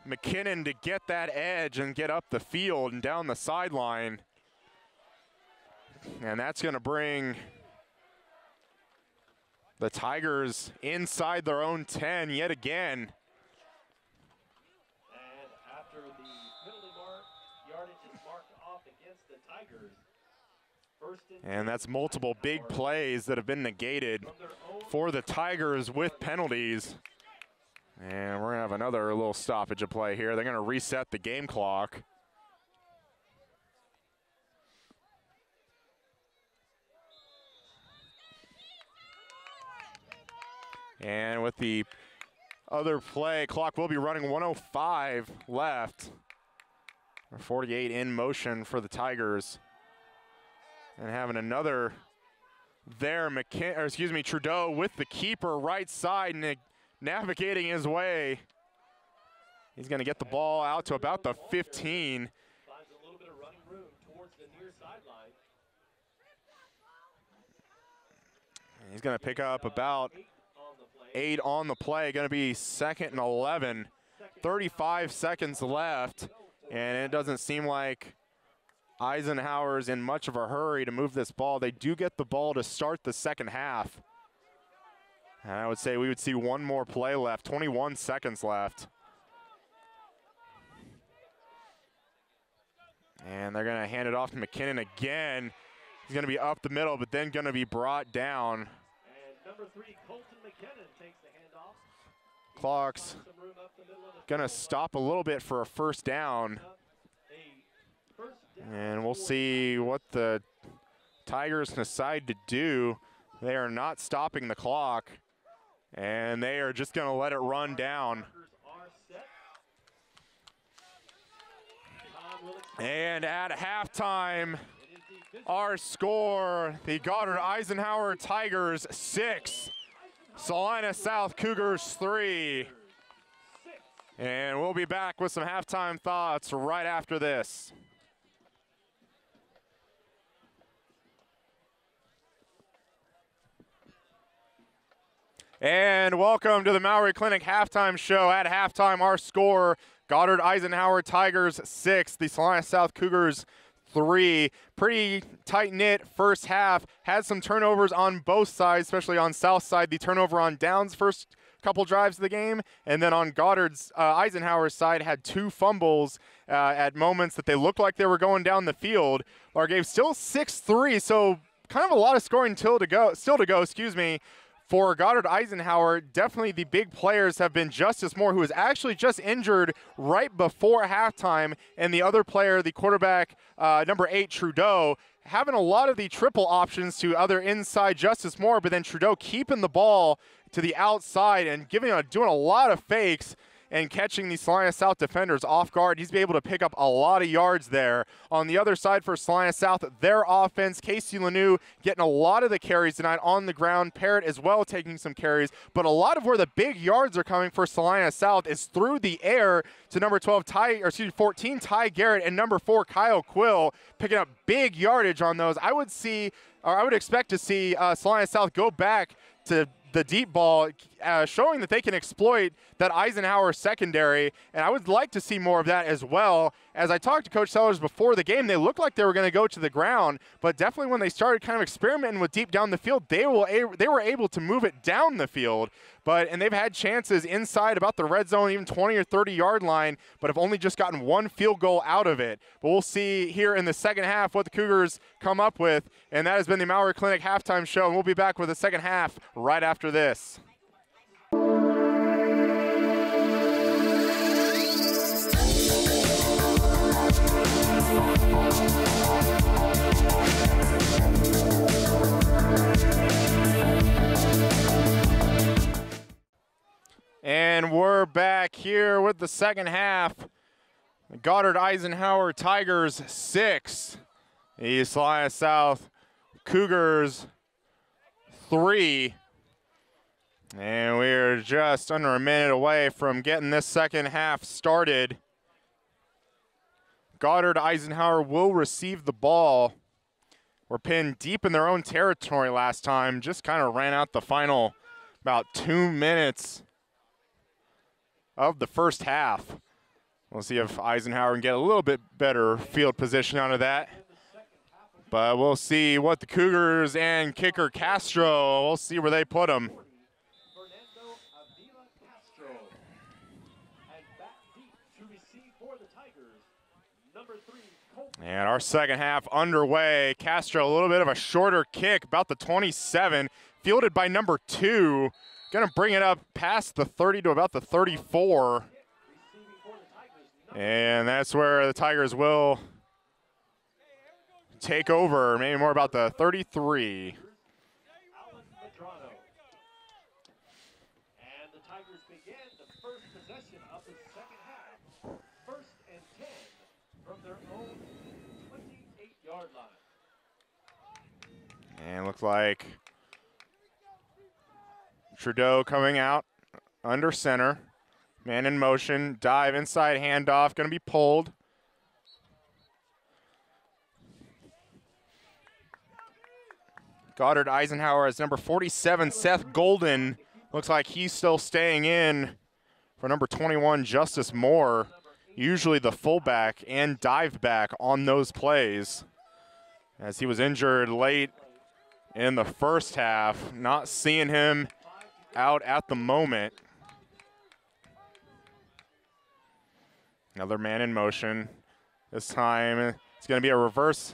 McKinnon to get that edge and get up the field and down the sideline. And that's going to bring the Tigers inside their own 10 yet again. And after the penalty mark, yardage is marked off against against the Tigers. First And that's multiple big plays that have been negated for the Tigers with penalties. And we're going to have another little stoppage of play here. They're going to reset the game clock. And with the other play, clock will be running 1:05 left. 48 in motion for the Tigers. And having another there, Trudeau with the keeper right side and navigating his way. He's going to get the ball out to about the 15. Finds a little bit of running room towards the near sideline. He's going to pick up about 8 on the play. Going to be 2nd and 11. 35 seconds left, and it doesn't seem like Eisenhower's in much of a hurry to move this ball. They do get the ball to start the second half. And I would say we would see one more play left, 21 seconds left. And they're going to hand it off to McKinnon again. He's going to be up the middle, but then going to be brought down. And number 3, Colton McKinnon takes the handoff. Clock's going to stop a little bit for a first down. And we'll see what the Tigers decide to do. They are not stopping the clock, and they are just going to let it run down. And at halftime, our score, the Goddard Eisenhower Tigers 6, Salina South Cougars 3. And we'll be back with some halftime thoughts right after this. And welcome to the Maury Clinic halftime show. At halftime, our score, Goddard Eisenhower Tigers 6, the Salina South Cougars 3. Pretty tight-knit first half. Had some turnovers on both sides, especially on South side. The turnover on downs first couple drives of the game, and then on Goddard's Eisenhower's side had 2 fumbles at moments that they looked like they were going down the field. Our game still 6-3, so kind of a lot of scoring still to go, For Goddard Eisenhower, definitely the big players have been Justice Moore, who was actually just injured right before halftime, and the other player, the quarterback, number 8, Trudeau, having a lot of the triple options to other inside Justice Moore, but then Trudeau keeping the ball to the outside and doing a lot of fakes and catching the Salina South defenders off guard. He's been able to pick up a lot of yards there. On the other side for Salina South, their offense, Casey Lanou getting a lot of the carries tonight on the ground. Parrott as well taking some carries. But a lot of where the big yards are coming for Salina South is through the air to number 14, Ty Garrett, and number 4, Kyle Quill, picking up big yardage on those. I would expect to see Salina South go back to the deep ball, showing that they can exploit that Eisenhower secondary, and I would like to see more of that as well. As I talked to Coach Sellers before the game, they looked like they were going to go to the ground, but definitely when they started kind of experimenting with deep down the field, they were able to move it down the field. And they've had chances inside about the red zone, even 20 or 30 yard line, but have only just gotten 1 field goal out of it. But we'll see here in the second half what the Cougars come up with, and that has been the Maury Clinic halftime show, and we'll be back with the second half right after this. And we're back here with the second half. The Goddard Eisenhower Tigers 6, the Salina South Cougars 3. And we're just under a minute away from getting this second half started. Goddard Eisenhower will receive the ball. Were pinned deep in their own territory last time. Just kind of ran out the final about 2 minutes of the first half. We'll see if Eisenhower can get a little bit better field position out of that. But we'll see what the Cougars and kicker Castro, we'll see where they put them. And our second half underway. Castro, a little bit of a shorter kick, about the 27, fielded by number 2. Gonna bring it up past the 30 to about the 34. And that's where the Tigers will take over, maybe more about the 33. And the Tigers begin the first possession of the second half. First and 10 from their own 28-yard line. And looks like Trudeau coming out under center. Man in motion, dive inside, handoff, gonna be pulled. Goddard Eisenhower as number 47, Seth Golden. Looks like he's still staying in for number 21, Justice Moore. Usually the fullback and dive back on those plays, as he was injured late in the first half. Not seeing him out at the moment. Another man in motion. This time it's going to be a reverse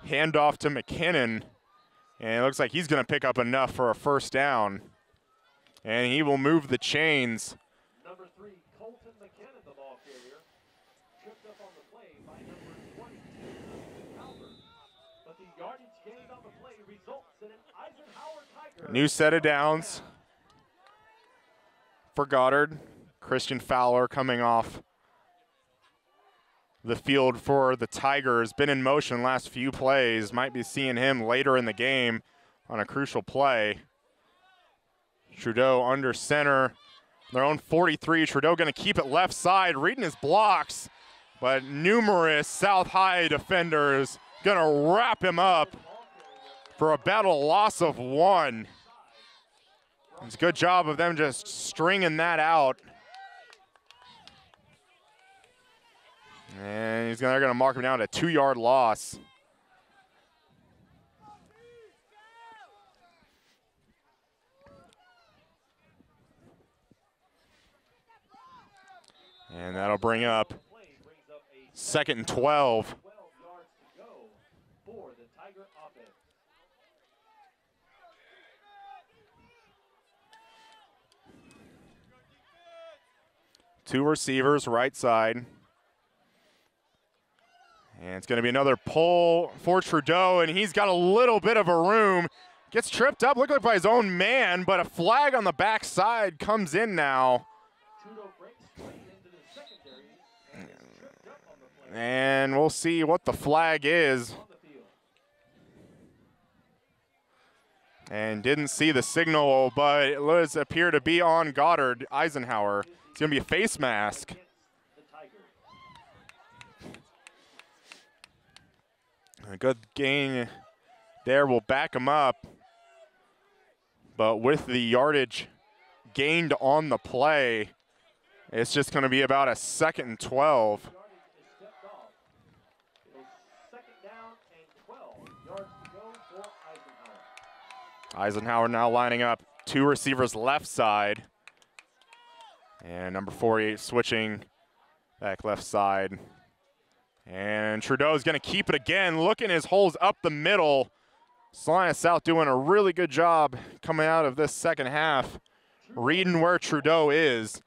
handoff to McKinnon. And it looks like he's going to pick up enough for a first down. And he will move the chains. Number 3, Colton McKinnon, the ball carrier. Tripped up on the play by number 22, Cougars. But the yardage gained on the play results in an Eisenhower Tiger. New set of downs for Goddard. Christian Fowler coming off the field for the Tigers. Been in motion last few plays. Might be seeing him later in the game on a crucial play. Trudeau under center. Their own 43. Trudeau going to keep it left side, reading his blocks. But numerous South High defenders going to wrap him up for about a loss of 1. It's a good job of them just stringing that out. And they're going to mark him down to a 2-yard loss. And that'll bring up 2nd and 12. 12 yards to go for the Tiger offense. Two receivers, right side. And it's going to be another pull for Trudeau, and he's got a little bit of a room. Gets tripped up, looked like by his own man, but a flag on the backside comes in now. Trudeau breaks straight into the secondary and is tripped up on the play. And we'll see what the flag is. On the field. And didn't see the signal, but it does appear to be on Goddard Eisenhower. It's going to be a face mask. The Tigers. A good gain there will back him up. But with the yardage gained on the play, it's just going to be about a 2nd and 12. Yardage is stepped off. It'll 2nd down and 12 yards to go for Eisenhower. Eisenhower now lining up 2 receivers left side. And number 48 switching back left side. And Trudeau's going to keep it again, looking his holes up the middle. Salina South doing a really good job coming out of this second half, reading where Trudeau is.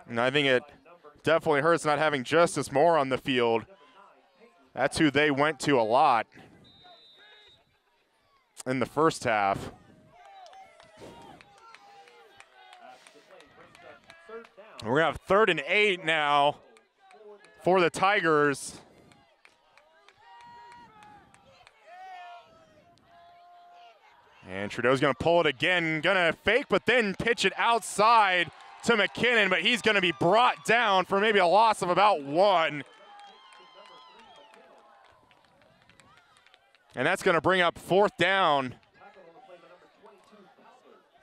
And I think it definitely hurts not having Justice Moore on the field. That's who they went to a lot in the first half. We're going to have 3rd and 8 now for the Tigers. And Trudeau's going to pull it again, going to fake, but then pitch it outside to McKinnon, but he's going to be brought down for maybe a loss of about 1. And that's going to bring up 4th down.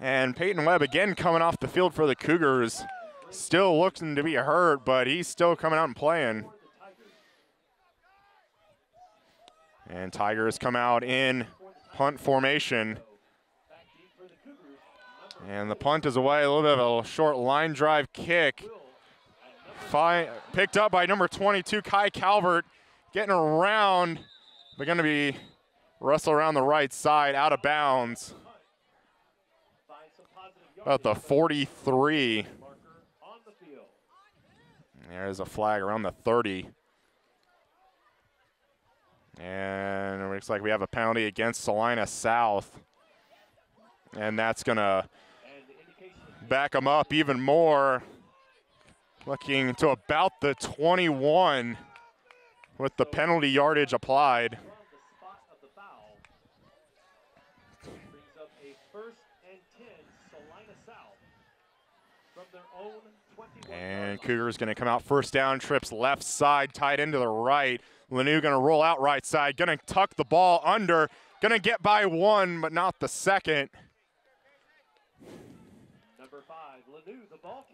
And Peyton Webb again coming off the field for the Cougars. Still looking to be hurt, but he's still coming out and playing. And Tigers come out in punt formation. And the punt is away, a little bit of a short line drive kick. Picked up by number 22, Kai Calvert, getting around, but going to be wrestled around the right side, out of bounds. About the 43. There's a flag around the 30. And it looks like we have a penalty against Salina South. And that's going to back them up even more. Looking to about the 21 with the penalty yardage applied. And Cougars going to come out first down, trips left side, tight into the right. Lanu going to roll out right side, going to tuck the ball under, going to get by one, but not the second.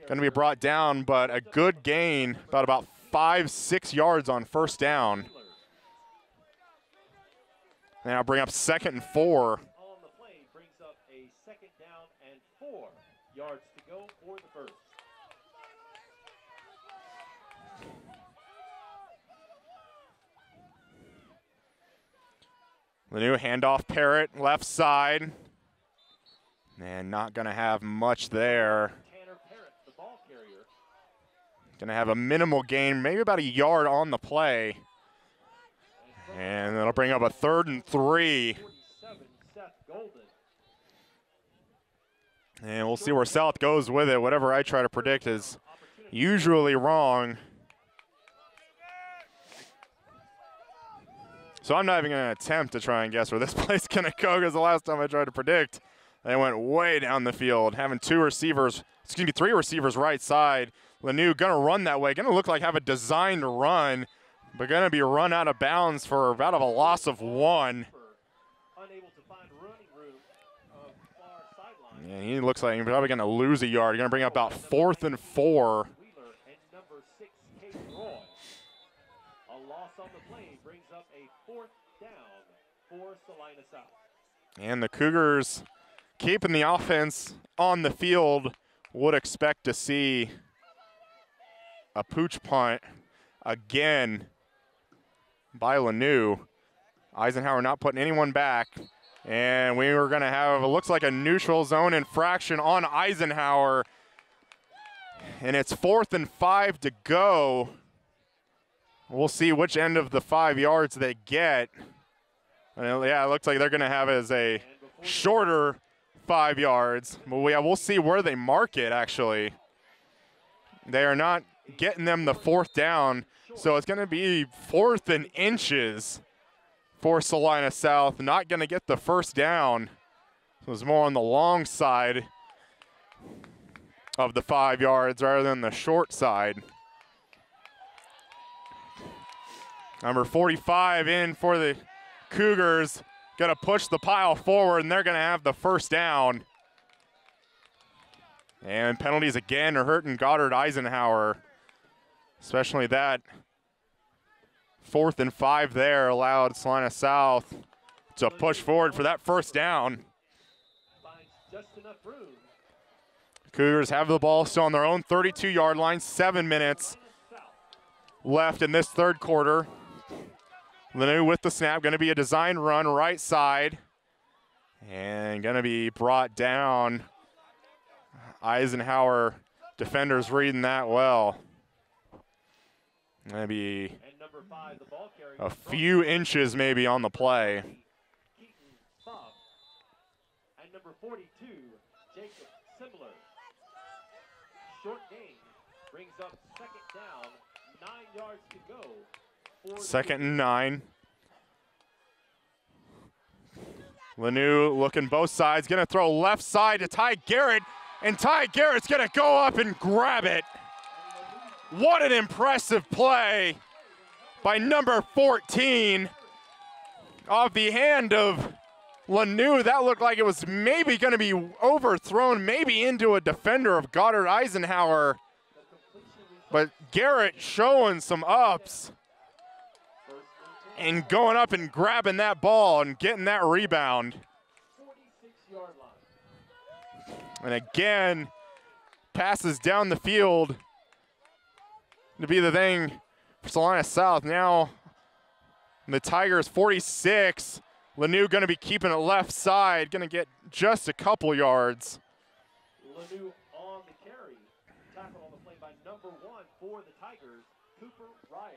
Going to be brought down, but a good gain, about 5-6 yards on first down. Now bring up 2nd and 4. On the play brings up a 2nd down and 4 yards to go for the first. The new handoff, Parrott, left side. And not going to have much there. Going to have a minimal gain, maybe about a yard on the play. And that'll bring up a 3rd and 3. And we'll see where South goes with it. Whatever I try to predict is usually wrong. So I'm not even going to attempt to try and guess where this play's going to go, because the last time I tried to predict, they went way down the field, having 3 receivers right side. Lanu going to run that way, going to look like have a designed run, but going to be run out of bounds for about a loss of 1. Yeah, he looks like he's probably going to lose a yard. Going to bring up about 4th and 4. And the Cougars keeping the offense on the field. Would expect to see a pooch punt again by Lanu. Eisenhower not putting anyone back. And we were going to have, it looks like a neutral zone infraction on Eisenhower. And it's 4th and 5 to go. We'll see which end of the 5 yards they get. And yeah, it looks like they're going to have it as a shorter 5 yards. But we'll see where they mark it, actually. They are not getting them the 4th down. So it's going to be 4th and inches for Salina South. Not going to get the 1st down. So it's more on the long side of the 5 yards rather than the short side. Number 45 in for the Cougars. Going to push the pile forward, and they're going to have the 1st down. And penalties again are hurting Goddard Eisenhower, especially that 4th and 5 there allowed Salina South to push forward for that 1st down. Cougars have the ball still on their own 32-yard line. 7 minutes left in this 3rd quarter. Lanu with the snap, going to be a design run right side. And going to be brought down. Eisenhower defenders reading that well. Going to be a few inches maybe on the play. And number 42, Jacob Similar. Short gain brings up 2nd down, 9 yards to go. 2nd and 9. Lanu looking both sides, going to throw left side to Ty Garrett, and Ty Garrett's going to go up and grab it. What an impressive play by number 14. Off the hand of Lanu, that looked like it was maybe going to be overthrown, maybe into a defender of Goddard Eisenhower. But Garrett showing some ups and going up and grabbing that ball and getting that rebound. And again, passes down the field to be the thing for Salina South. Now the Tigers 46. Lanu going to be keeping it left side, going to get just a couple yards. Lanu on the carry. Tackle on the play by number 1 for the Tigers, Cooper Ryan.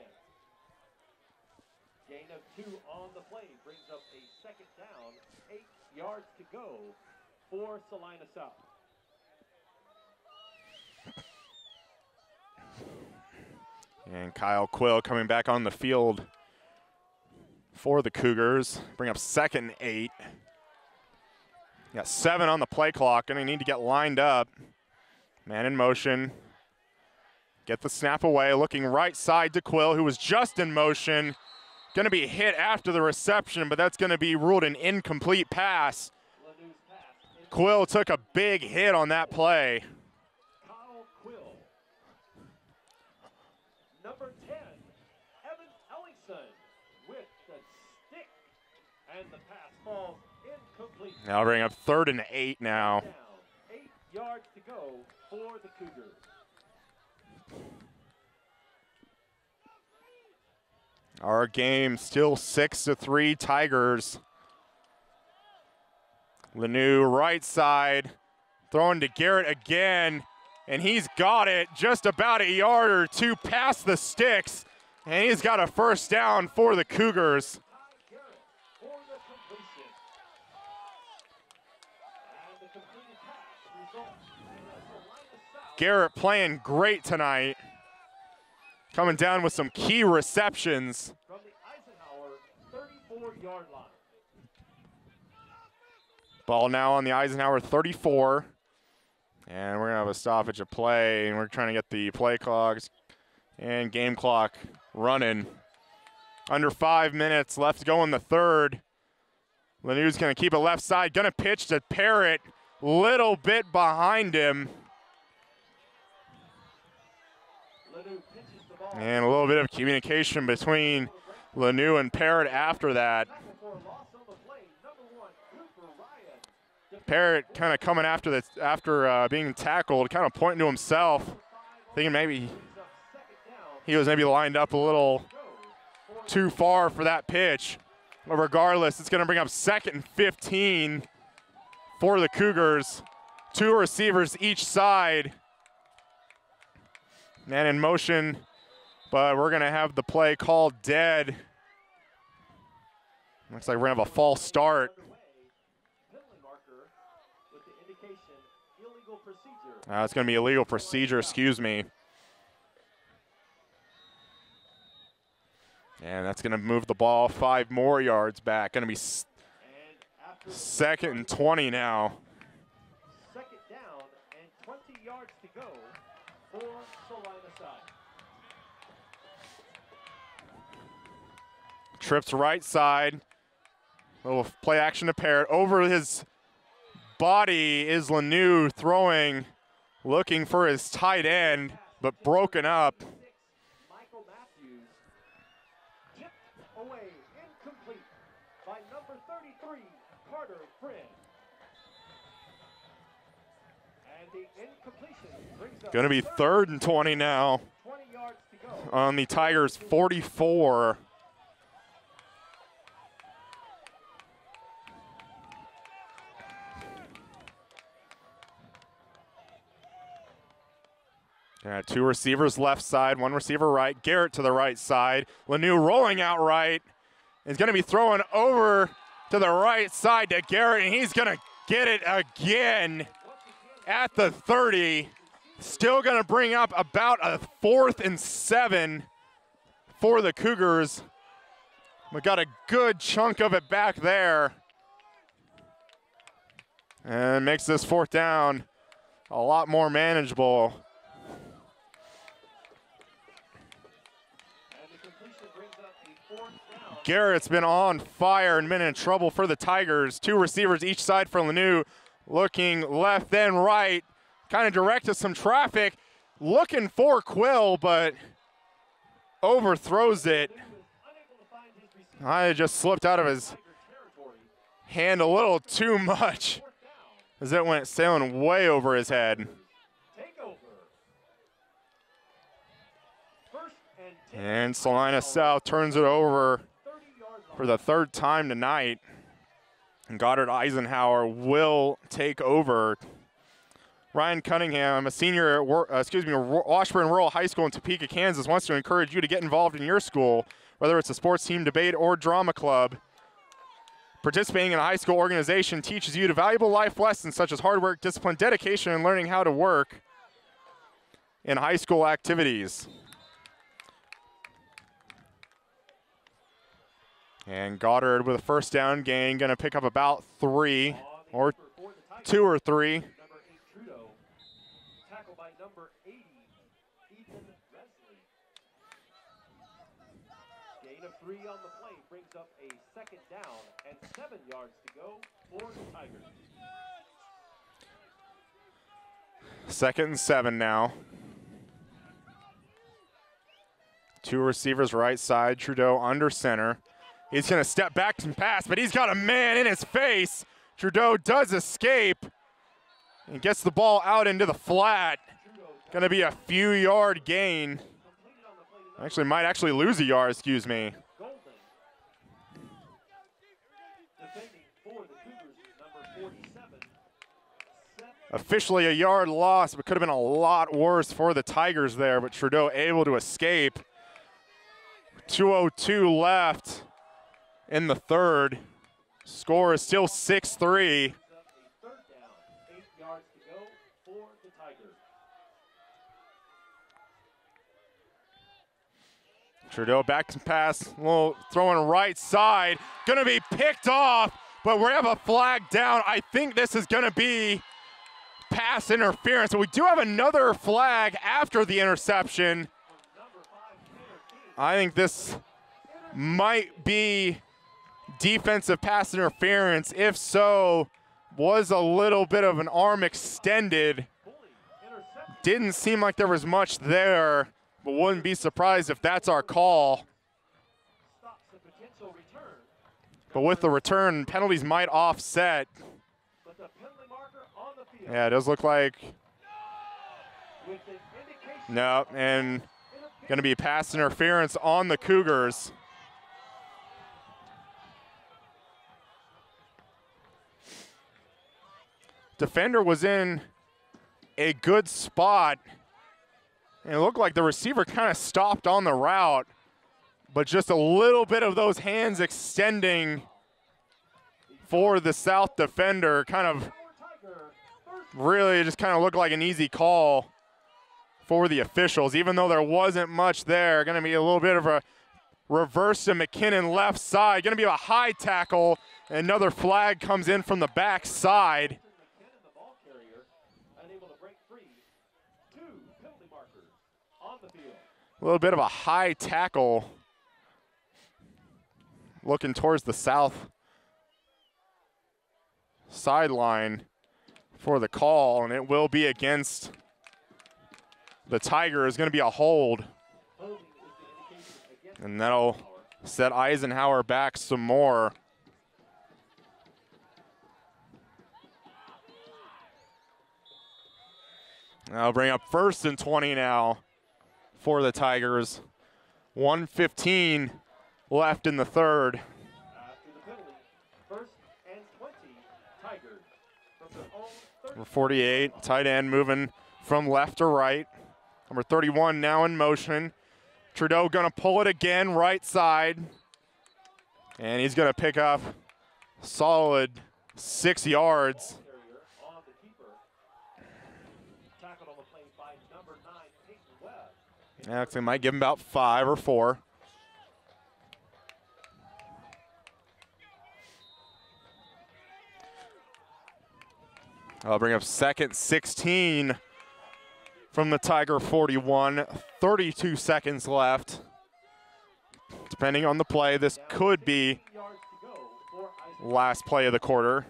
Gain of 2 on the play brings up a second down, 8 yards to go for Salina South. And Kyle Quill coming back on the field for the Cougars. Bring up 2nd and 8. Got 7 on the play clock. Going to need to get lined up. Man in motion. Get the snap away. Looking right side to Quill, who was just in motion. Going to be hit after the reception, but that's going to be ruled an incomplete pass. Quill took a big hit on that play. Kyle Quill. Number 10, Evan Ellingson with the stick. And the pass falls incomplete. Now bring up 3rd and 8 now. Down, 8 yards to go for the Cougars. Our game still 6-3 Tigers. Lanu right side, throwing to Garrett again, and he's got it just about a yard or 2 past the sticks, and he's got a first down for the Cougars. Garrett playing great tonight. Coming down with some key receptions. From the Eisenhower 34-yard line. Ball now on the Eisenhower 34. And we're going to have a stoppage of play. And we're trying to get the play clocks and game clock running. Under 5 minutes left to go in the third. Lanu's going to keep it left side. Going to pitch to Parrott. Little bit behind him. And a little bit of communication between Lanu and Parrott after that. Parrott kind of coming after this, after being tackled, kind of pointing to himself, thinking maybe he was maybe lined up a little too far for that pitch. But regardless, it's going to bring up 2nd and 15 for the Cougars. 2 receivers each side. Man in motion. But we're going to have the play called dead. Looks like we're going to have a false start. It's going to be illegal procedure, excuse me. And that's going to move the ball 5 more yards back. Going to be 2nd and 20 now. 2nd down and 20 yards to go for Salina side. Trips right side. Little play action to Parrott. Over his body is Lanu throwing, looking for his tight end, but broken up. Michael Matthews tipped away, incomplete by number 33, Carter Friend. And the incompletion brings up Going to be 3rd and 20 now 20 yards to go. on the Tigers' 44. Yeah, 2 receivers left side, 1 receiver right. Garrett to the right side. Lanu rolling out right. Is going to be throwing over to the right side to Garrett, and he's going to get it again at the 30. Still going to bring up about a 4th and 7 for the Cougars. We got a good chunk of it back there. And makes this 4th down a lot more manageable. Garrett's been on fire and been in trouble for the Tigers. 2 receivers each side for Lanu. Looking left then right. Kind of directed some traffic. Looking for Quill, but overthrows it. I just slipped out of his hand a little too much as it went sailing way over his head. And Salina South turns it over for the third time tonight. And Goddard Eisenhower will take over. Ryan Cunningham, a senior at Washburn Rural High School in Topeka, Kansas, wants to encourage you to get involved in your school, whether it's a sports team, debate, or drama club. Participating in a high school organization teaches you valuable life lessons such as hard work, discipline, dedication, and learning how to work in high school activities. And Goddard with a first down gain, going to pick up about 3 or 2 or 3. Gain of 3 on the play brings up a second down and 7 yards to go for the Tigers. 2nd and 7 now. 2 receivers right side, Trudeau under center. He's going to step back and pass, but he's got a man in his face. Trudeau does escape and gets the ball out into the flat. Going to be a few yard gain. Actually, might actually lose a yard, excuse me. Officially a yard loss, but could have been a lot worse for the Tigers there, but Trudeau able to escape. 2:02 left in the third. Score is still 6-3. Trudeau back to pass, little throwing right side, gonna be picked off, but we have a flag down. I think this is gonna be pass interference. So we do have another flag after the interception. I think this might be defensive pass interference. If so, was a little bit of an arm extended. Didn't seem like there was much there, but wouldn't be surprised if that's our call. But with the return, penalties might offset. Yeah, it does look like. No, and going to be pass interference on the Cougars. Defender was in a good spot. And it looked like the receiver kind of stopped on the route, but just a little bit of those hands extending for the South defender kind of really just kind of looked like an easy call for the officials, even though there wasn't much there. Going to be a little bit of a reverse to McKinnon left side. Going to be a high tackle. Another flag comes in from the back side. A little bit of a high tackle looking towards the south sideline for the call, and it will be against the Tigers. Going to be a hold. And that'll set Eisenhower back some more. I'll bring up 1st and 20 now for the Tigers. 1:15 left in the third. Number 48, tight end moving from left to right. Number 31 now in motion. Trudeau gonna pull it again, right side. And he's gonna pick up solid 6 yards. Actually, might give him about 5 or 4. I'll bring up 2nd, 16 from the Tiger 41. 32 seconds left. Depending on the play, this could be last play of the quarter.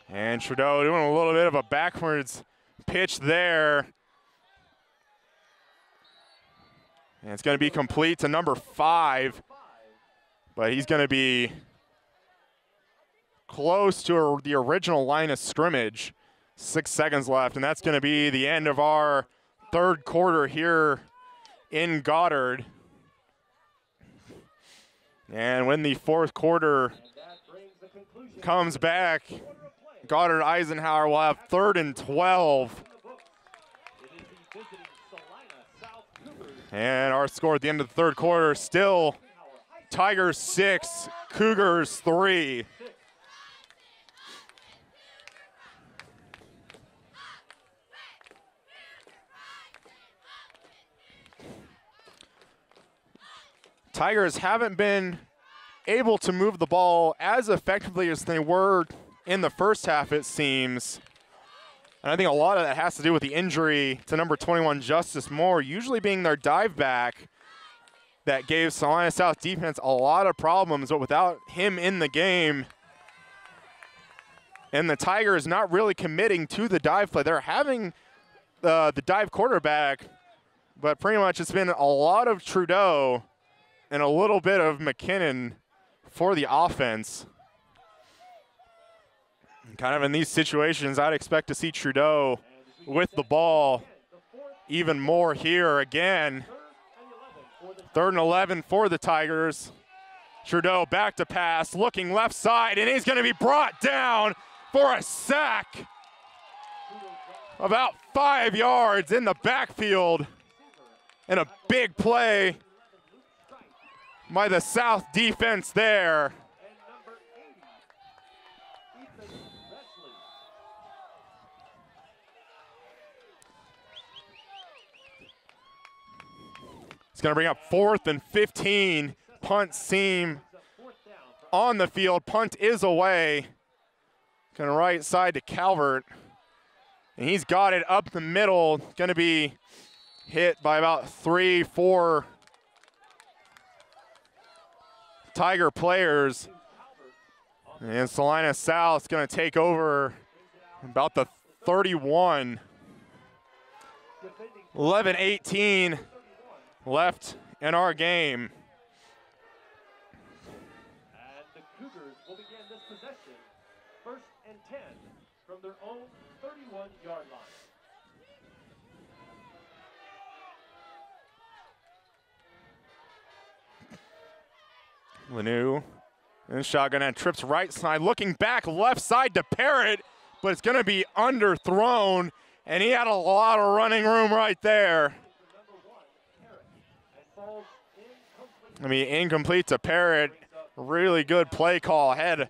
And Trudeau doing a little bit of a backwards pitch there. And it's going to be complete to number 5, but he's going to be close to the original line of scrimmage. 6 seconds left, and that's going to be the end of our third quarter here in Goddard. And when the fourth quarter comes back, Goddard Eisenhower will have 3rd and 12. And our score at the end of the third quarter still Tigers 6, Cougars 3. Tigers haven't been able to move the ball as effectively as they were in the first half, it seems. And I think a lot of that has to do with the injury to number 21, Justice Moore, usually being their dive back that gave Salina South defense a lot of problems, but without him in the game, and the Tigers not really committing to the dive play. They're having the dive quarterback, but pretty much it's been a lot of Trudeau and a little bit of McKinnon for the offense. Kind of in these situations, I'd expect to see Trudeau with the ball even more here again. 3rd and 11 for the Tigers. Trudeau back to pass, looking left side, and he's going to be brought down for a sack. About 5 yards in the backfield. And a big play by the South defense there. It's going to bring up 4th and 15. Punt seam on the field. Punt is away. Going to right side to Calvert. And he's got it up the middle. Going to be hit by about 3-4 Tiger players. And Salina South is going to take over about the 31. 11-18 left in our game. And the Cougars will begin this possession, 1st and 10 from their own 31-yard line. Lanu and shotgun and trips right side, looking back left side to Parrott, but it's going to be underthrown, and he had a lot of running room right there. I mean, incomplete to Parrott. Really good play call. Had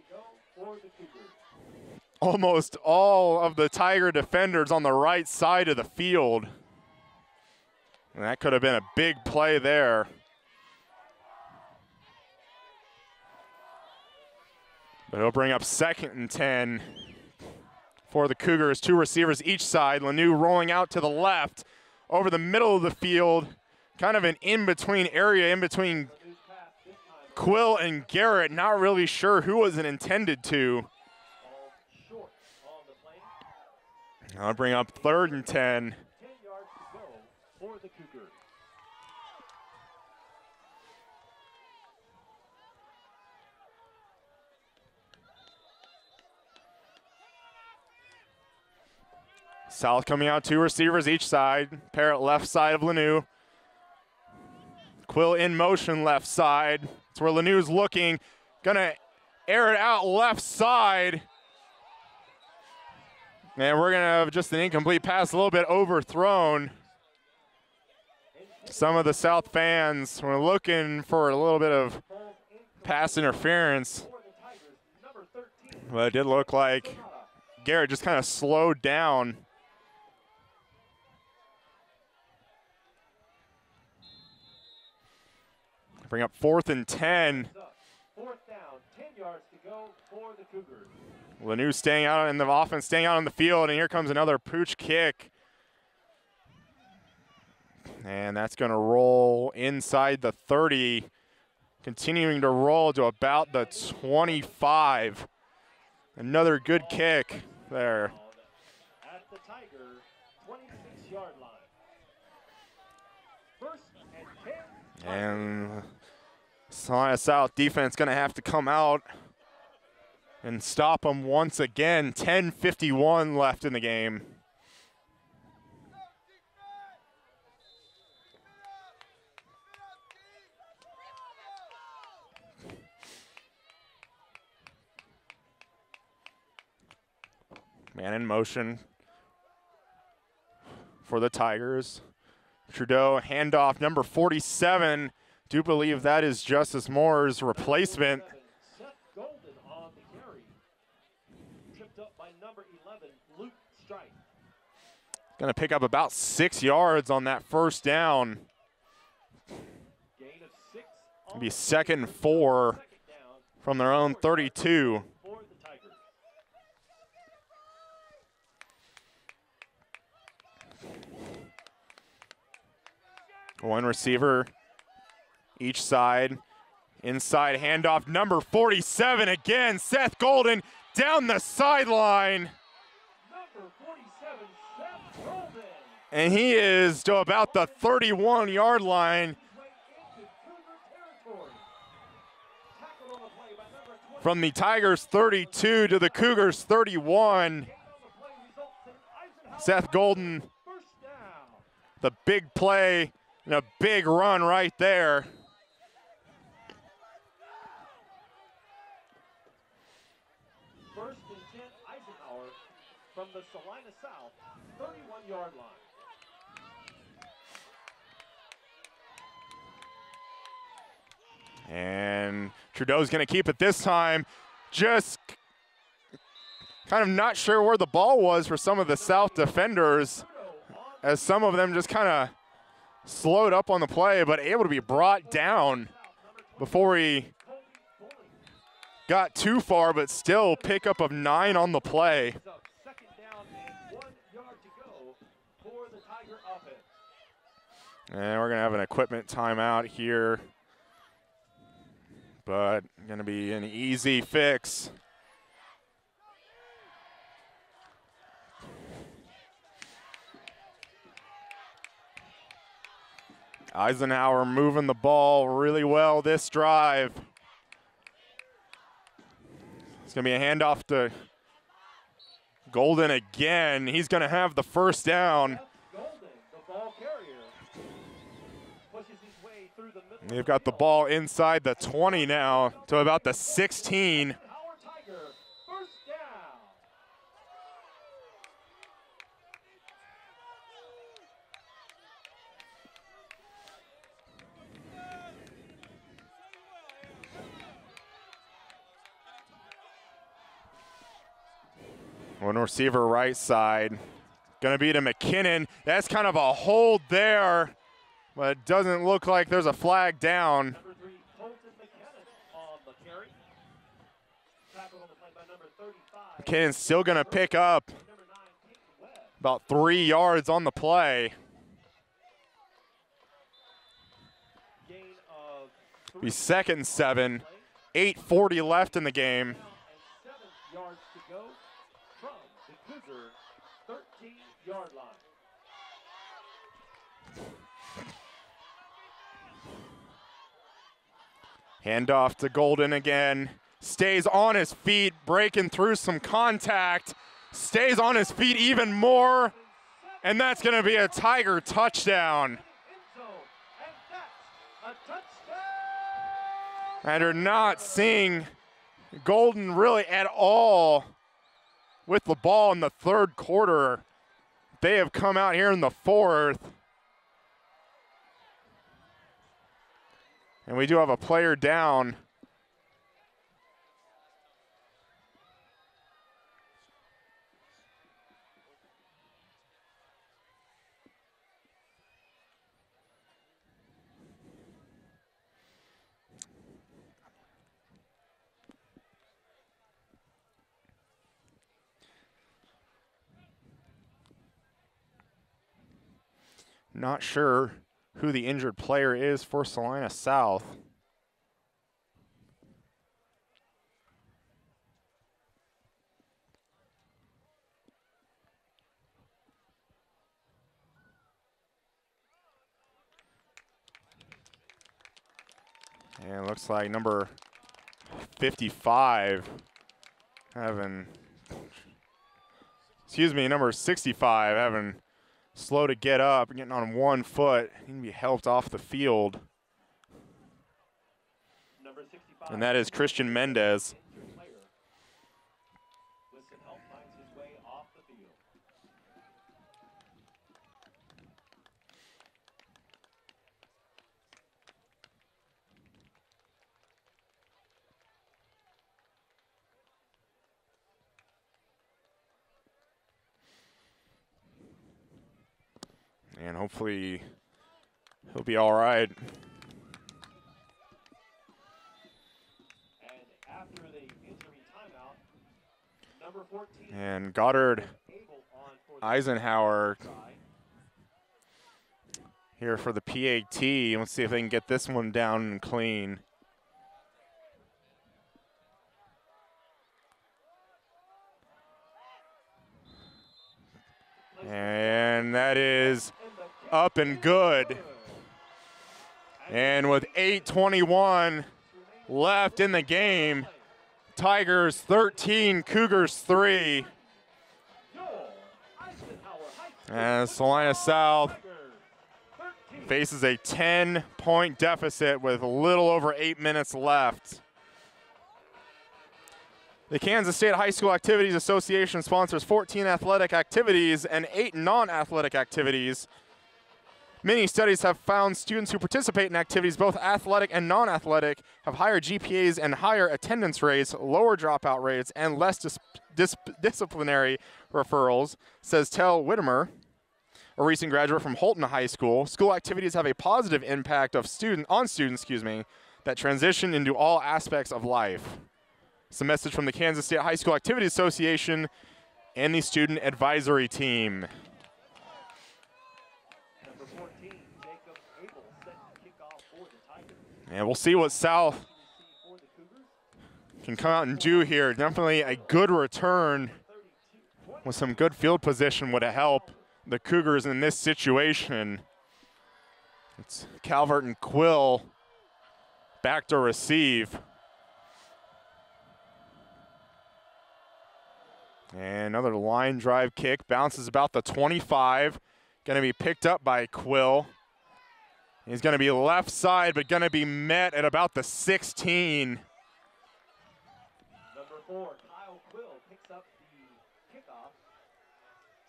almost all of the Tiger defenders on the right side of the field. And that could have been a big play there. But it'll bring up 2nd and 10 for the Cougars. 2 receivers each side. Lanu rolling out to the left over the middle of the field. Kind of an in-between area, in between Quill and Garrett. Not really sure who was it intended to. I'll bring up 3rd and 10. 10 yards to go for the Cougars. South coming out, 2 receivers each side. Parrott left side of Lanu. Quill in motion left side. That's where Lanu's looking. Gonna air it out left side. And we're gonna have just an incomplete pass, a little bit overthrown. Some of the South fans were looking for a little bit of pass interference. But it did look like Garrett just kind of slowed down. Bring up 4th and 10. 4th down, 10 yards to go for the Cougars. Lanu staying out in the offense, staying out on the field, and here comes another pooch kick. And that's going to roll inside the 30, continuing to roll to about the 25. Another good kick there. At the Tiger 26-yard line. 1st and 10. And Salina South defense going to have to come out and stop them once again. 10:51 left in the game. Man in motion for the Tigers. Trudeau, handoff, number 47. Do believe that is Justice Moore's replacement. Seth Golden on the carry. Tripped up by number 11, Luke Strike. Going to pick up about 6 yards on that first down. Gain of 6. It'll be 2nd and 4 from their own 32. For the Tigers. One receiver each side. Inside handoff, number 47 again. Seth Golden down the sideline. Number 47, Seth Golden. And he is to about the 31-yard line. From the Tigers 32 to the Cougars 31. Seth Golden, the big play and a big run right there. First and 10, Eisenhower from the Salina South, 31-yard line. And Trudeau's going to keep it this time. Just kind of not sure where the ball was for some of the South defenders, as some of them just kind of slowed up on the play, but able to be brought down before he got too far, but still pickup of 9 on the play. Second down and 1 yard to go for the Tiger offense. And we're going to have an equipment timeout here, but going to be an easy fix. Eisenhower moving the ball really well this drive. It's going to be a handoff to Golden again. He's going to have the first down. Golden, the ball carrier, pushes his way through the middle. They've got the ball inside the 20 now to about the 16. Our Tiger, first down. One receiver right side. Going to be to McKinnon. That's kind of a hold there, but it doesn't look like there's a flag down. Number 3, Colton McKinnon on the carry. Tackled on the play by number 35. McKinnon's still going to pick up Number 9, Peyton Webb. about 3 yards on the play. Gain of 3. Be 2nd and 7. 8:40 left in the game. And 7 yards to go from the Cougar 13-yard line. Handoff to Golden again. Stays on his feet, breaking through some contact. Stays on his feet even more. And that's going to be a Tiger touchdown. End zone, and that's a touchdown. And you're not seeing Golden really at all with the ball in the third quarter. They have come out here in the fourth. And we do have a player down. Not sure who the injured player is for Salina South. And it looks like number 55 number 65 having slow to get up, getting on 1 foot. He can be helped off the field. Number 65. And that is Christian Mendez. With some help, finds his way off the And hopefully he'll be all right. And after the injury timeout, number 14. And Goddard Eisenhower here for the PAT. Let's see if they can get this one down and clean. And that is up and good. And with 8:21 left in the game, Tigers 13, Cougars 3. And Salina South faces a 10-point deficit with a little over 8 minutes left. The Kansas State High School Activities Association sponsors 14 athletic activities and 8 non-athletic activities. Many studies have found students who participate in activities, both athletic and non-athletic, have higher GPAs and higher attendance rates, lower dropout rates, and less disciplinary referrals, says Tel Whittemer, a recent graduate from Holton High School. School activities have a positive impact on students that transition into all aspects of life. It's a message from the Kansas State High School Activities Association and the student advisory team. And we'll see what South can come out and do here. Definitely a good return with some good field position would help the Cougars in this situation. It's Calvert and Quill back to receive. And another line drive kick, bounces about the 25. Going to be picked up by Quill. He's going to be left side, but going to be met at about the 16. Number 4, Kyle Quill picks up the kickoff.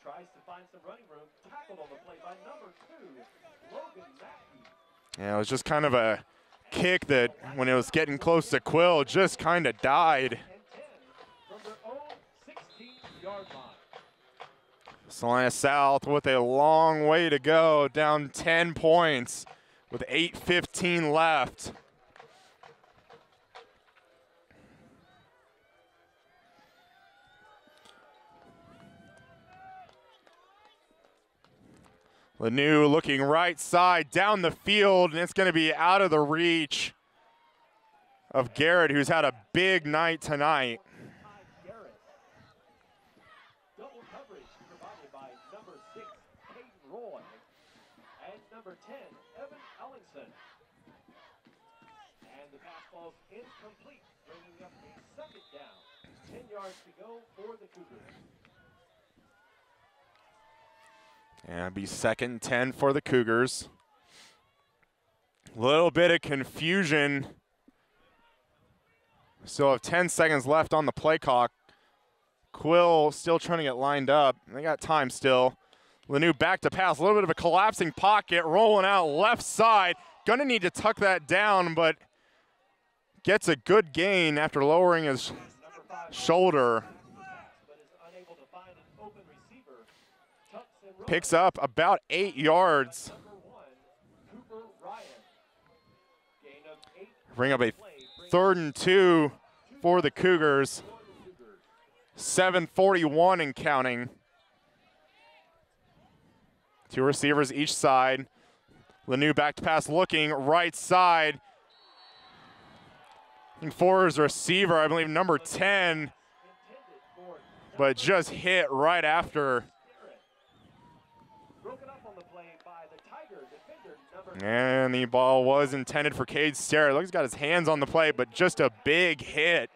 Tries to find some running room. Tackled on the play by number 2, Logan Mackey. Yeah, it was just kind of a kick that when it was getting close to Quill, just kind of died. Salina South with a long way to go, down 10 points with 8:15 left. Lanu looking right side down the field, and it's going to be out of the reach of Garrett, who's had a big night tonight. Number 10, Evan Ellingson. And the pass ball's incomplete, bringing up a second down. 10 yards to go for the Cougars. And it'll be 2nd and 10 for the Cougars. A little bit of confusion. Still have 10 seconds left on the play clock. Quill still trying to get lined up. They got time still. Lanu back to pass, a little bit of a collapsing pocket, rolling out left side. Gonna need to tuck that down, but gets a good gain after lowering his shoulder. Picks up about 8 yards. Bring up a 3rd and 2 for the Cougars. 7:41 and counting. 2 receivers each side. Lanu back to pass, looking right side. Looking for his receiver, I believe number 10, but just hit right after. And the ball was intended for Cade Sterrett. Looks like he's got his hands on the play, but just a big hit.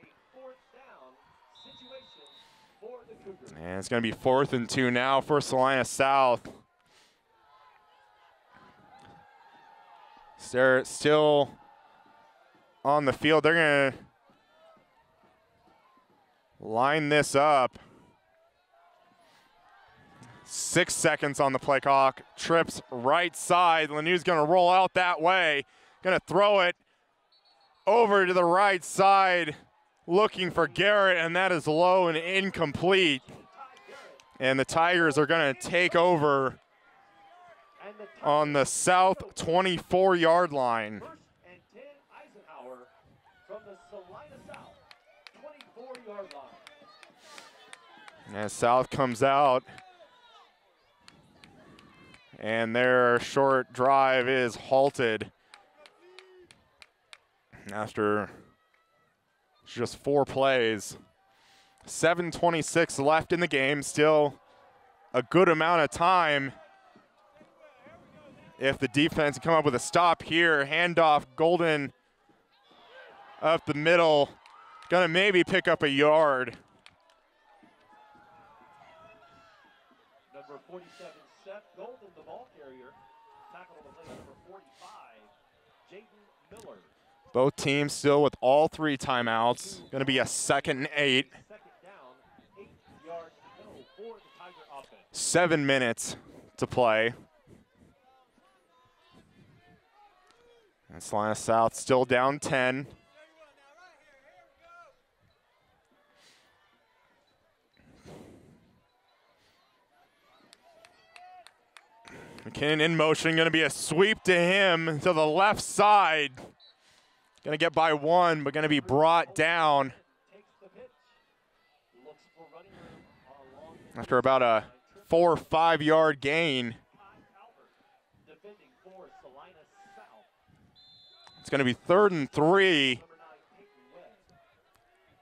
And it's going to be 4th and 2 now for Salina South. Sterrett still on the field. They're going to line this up. 6 seconds on the play clock. Trips right side. Lanu's going to roll out that way. Going to throw it over to the right side, looking for Garrett, and that is low and incomplete. And the Tigers are going to take over on the south 24-yard line. First and 10, Eisenhower from the Salina South 24-yard line. As South comes out, and their short drive is halted after just 4 plays. 7:26 left in the game, still a good amount of time if the defense can come up with a stop here. Handoff, Golden up the middle, gonna maybe pick up a yard. Number 47, Seth Golden, the ball carrier. Tackle on the play, number 45, Jaden Miller. Both teams still with all 3 timeouts. Gonna be a 2nd and 8. Second down, 8 yards to go for the Tiger offense. 7 minutes to play. And Salina South still down 10. McKinnon in motion, gonna be a sweep to him to the left side. Gonna get by 1, but gonna be brought down after about a 4 or 5 yard gain. It's gonna be 3rd and 3.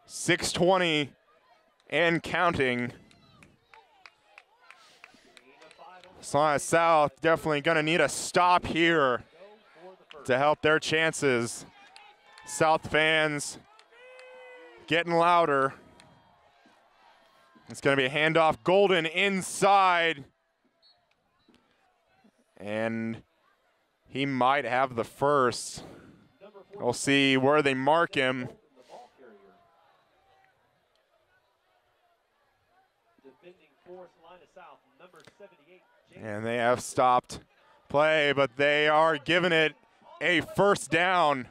6:20 and counting. Salina South definitely going to need a stop here to help their chances. South fans getting louder. It's going to be a handoff. Golden inside. And he might have the first. We'll see where they mark him. And they have stopped play, but they are giving it a first down.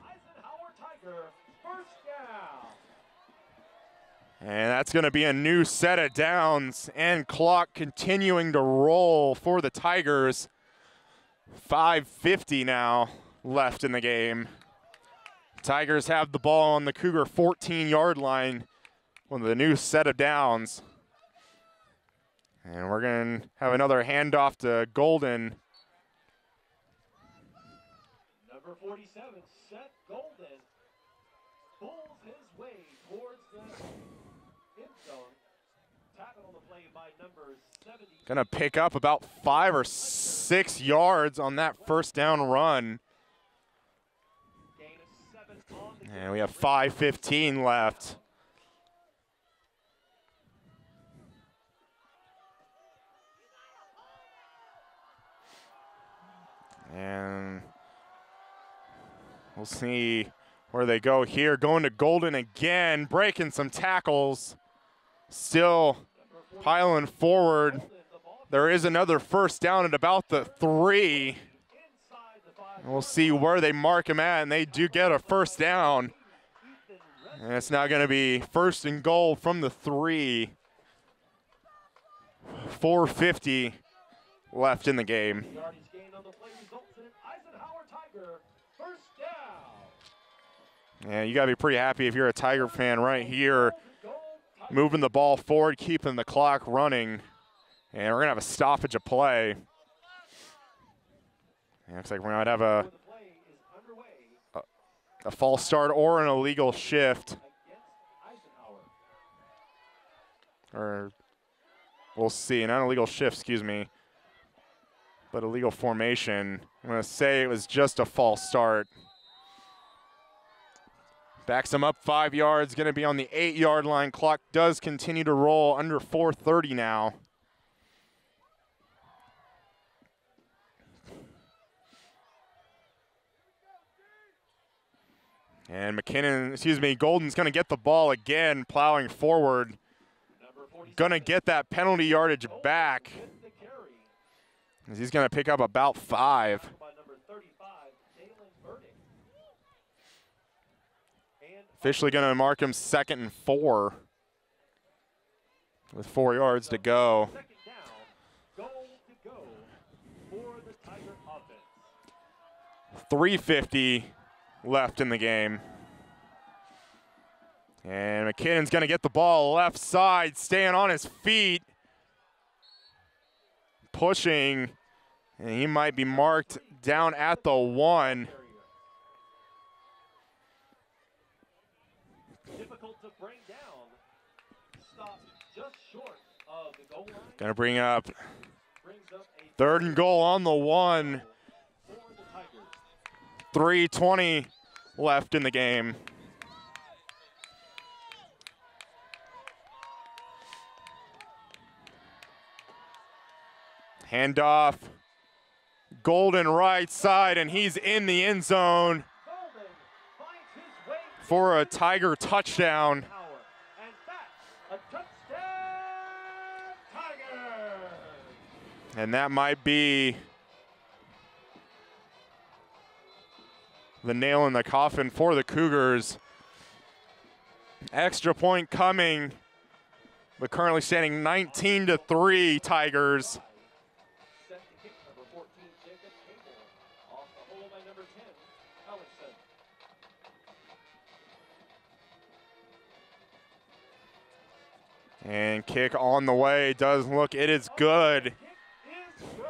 And that's going to be a new set of downs, and clock continuing to roll for the Tigers. 5:50 now left in the game. Tigers have the ball on the Cougar 14-yard line with a new set of downs. And we're going to have another handoff to Golden. Number 47, Seth Golden, pulls his way towards the end zone. Tackle on the play by number 70. Going to pick up about 5 or 6 yards on that first down run. Gain of 7 on the And we have 5:15 left. And we'll see where they go here. Going to Golden again, breaking some tackles. Still piling forward. There is another first down at about the 3. And we'll see where they mark him at, and they do get a first down. And it's now going to be 1st and goal from the 3. 4:50 left in the game. And you got to be pretty happy if you're a Tiger fan right here. Moving the ball forward, keeping the clock running. And we're going to have a stoppage of play. And looks like we might have a false start or an illegal shift. Or we'll see. Not an illegal shift, excuse me. But illegal formation. I'm going to say it was just a false start. Backs him up 5 yards, going to be on the 8-yard line. Clock does continue to roll, under 4:30 now. And Golden's going to get the ball again, plowing forward. Going to get that penalty yardage back. He's going to pick up about 5. Officially going to mark him 2nd and 4 with 4 yards to go. 3:50 left in the game. And McKinnon's going to get the ball left side, staying on his feet, pushing, and he might be marked down at the 1. Difficult to bring down. Stopped just short of the goal line. Going to bring up Brings up a 3rd and goal on the 1. for the Tigers. 3:20 left in the game. Handoff, Golden right side, and he's in the end zone Golden finds his way for a Tiger touchdown. power. And that's a touchdown, Tigers! And that might be the nail in the coffin for the Cougars. Extra point coming, but currently standing 19-3 Tigers. Set to kick number 14, Jacob Abel. Off the hole by number 10, Ellison. And kick on the way, does look, it is good. Kick is good.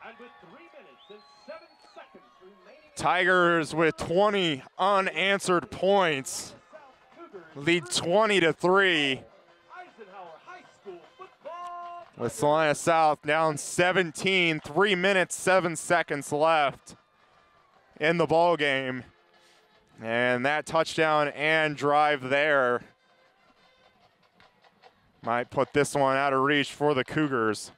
And with 3 minutes and 7 seconds remaining, Tigers with 20 unanswered points, South Cougars lead 20-3. Eisenhower High School football. With Salina South down 17, 3 minutes, 7 seconds left in the ball game. And that touchdown and drive there might put this one out of reach for the Cougars.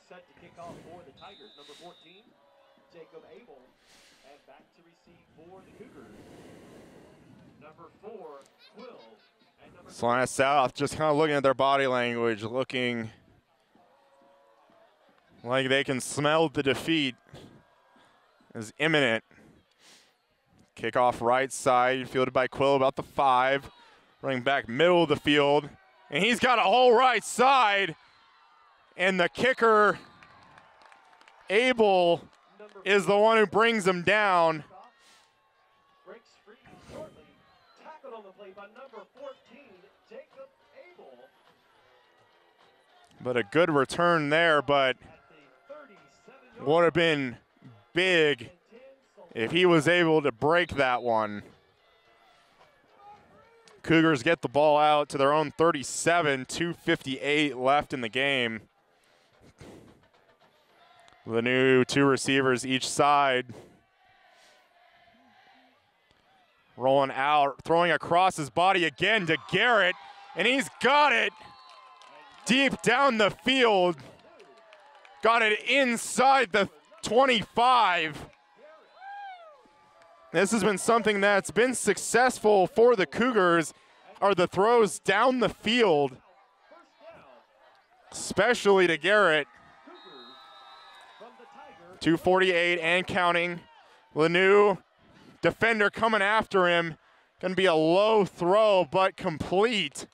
Set to kick off for the Tigers, number 14, Jacob Abel. And back to receive for the Cougars, number 4, Quill. And number Salina South just kind of looking at their body language, looking like they can smell the defeat is imminent. Kickoff right side, fielded by Quill about the 5. Running back middle of the field. And he's got a whole right side. And the kicker, Abel, is the one who brings him down. breaks free shortly. Tackled on the play by number 14, Jacob Abel. But a good return there, but At the 37-yard would have been big if he was able to break that one. Cougars get the ball out to their own 37, 2:58 left in the game. The new 2 receivers each side. Rolling out, throwing across his body again to Garrett, and he's got it deep down the field. Got it inside the 25. This has been something that's been successful for the Cougars, are the throws down the field, especially to Garrett. 2:48 and counting. Lanu, defender coming after him. Going to be a low throw, but complete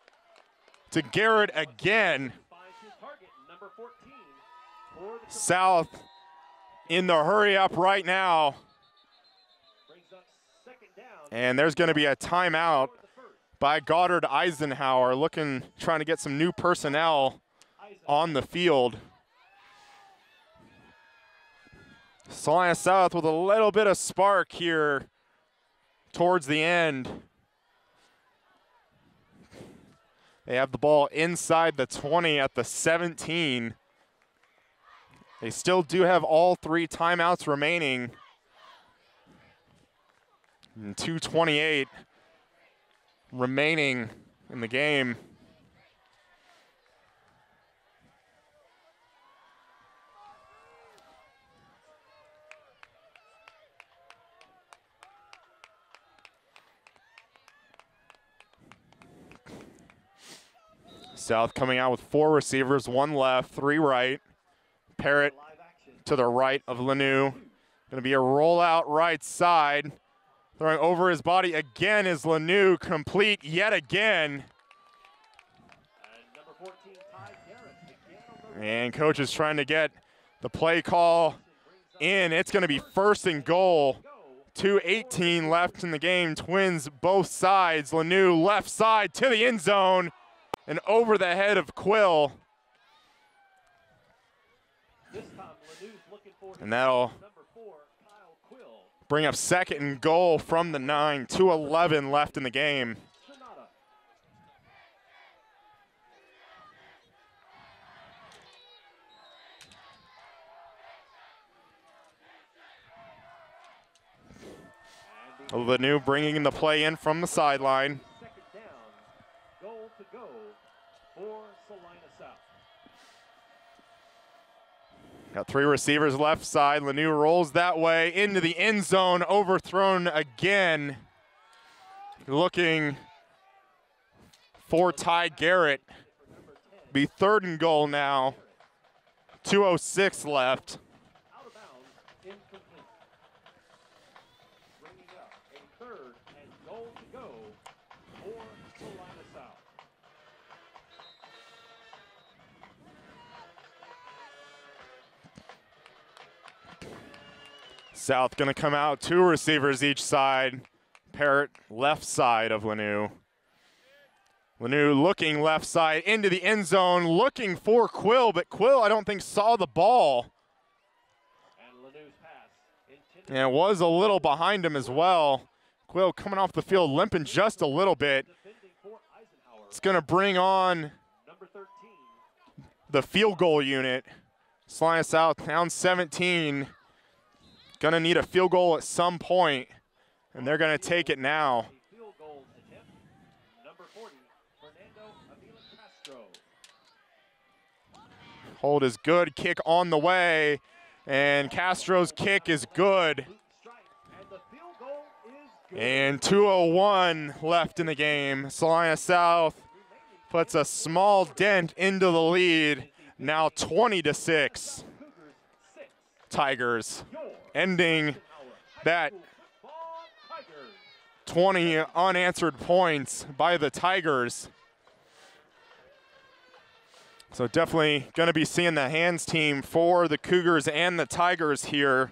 to Garrett again. finds his target, number 14, for the South in the hurry up right now. brings up second down And there's going to be a timeout for the first. by Goddard Eisenhower, trying to get some new personnel on the field. Salina South with a little bit of spark here towards the end. They have the ball inside the 20 at the 17. They still do have all 3 timeouts remaining. And 2:28 remaining in the game. South coming out with 4 receivers, 1 left, 3 right. Parrott to the right of Lanu. Going to be a rollout right side. Throwing over his body again is Lanu, complete yet again. And coach is trying to get the play call in. It's going to be 1st and goal. 2:18 left in the game. Twins both sides. Lanu left side to the end zone and over the head of Quill. And that'll bring up 2nd and goal from the 9. 2:11 left in the game. Lanu bringing the play in from the sideline. 2nd down, goal to go for Salina South. Got 3 receivers left side. Lanu rolls that way into the end zone, overthrown again. Looking for Ty Garrett. Be 3rd and goal now. 2:06 left. Out of bounds, incomplete. Bringing up a 3rd and goal to go for Salina South. South going to come out, 2 receivers each side. Parrott left side of Lanu. Lanu looking left side into the end zone, looking for Quill, but Quill I don't think saw the ball. And Lanu's pass And it was a little behind him as well. Quill coming off the field limping just a little bit. It's going to bring on number 13. the field goal unit. Salina South down 17. Going to need a field goal at some point, and they're going to take it now. Field goal attempt, number 40, Fernando Avila Castro. Hold is good, kick on the way, and Castro's kick is good. And the field goal is good. And 2:01 left in the game. Salina South puts a small dent into the lead, now 20-6. Tigers ending that 20 unanswered points by the Tigers. So definitely going to be seeing the hands team for the Cougars and the Tigers here.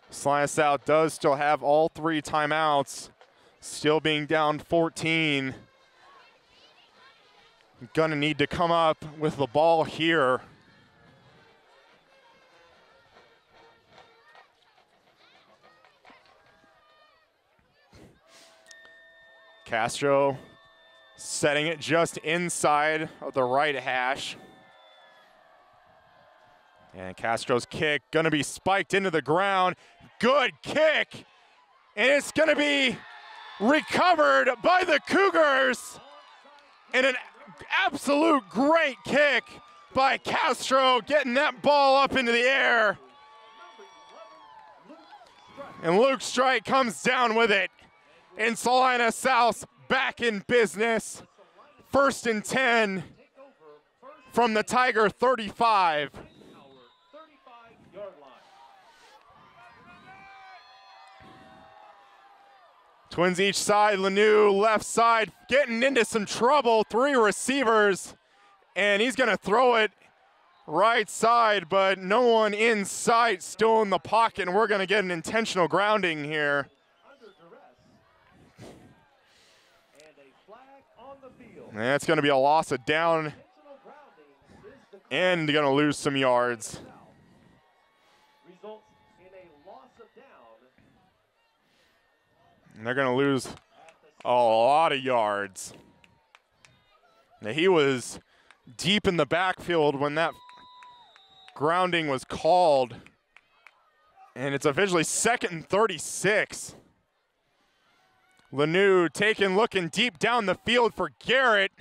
Salina South does still have all 3 timeouts, still being down 14. Gonna need to come up with the ball here. Castro setting it just inside of the right hash. And Castro's kick gonna be spiked into the ground. Good kick, and it's gonna be recovered by the Cougars. And an absolute great kick by Castro, getting that ball up into the air. And Luke Strike comes down with it. And Salina South back in business. 1st and 10 from the Tiger 35. Twins each side. Lanu left side getting into some trouble. 3 receivers, and he's going to throw it right side, but no one in sight, still in the pocket, and we're going to get an intentional grounding here. And that's going to be a loss of down and going to lose some yards. And they're going to lose a lot of yards. Now, he was deep in the backfield when that grounding was called. And it's officially 2nd and 36. Lanu looking deep down the field for Garrett.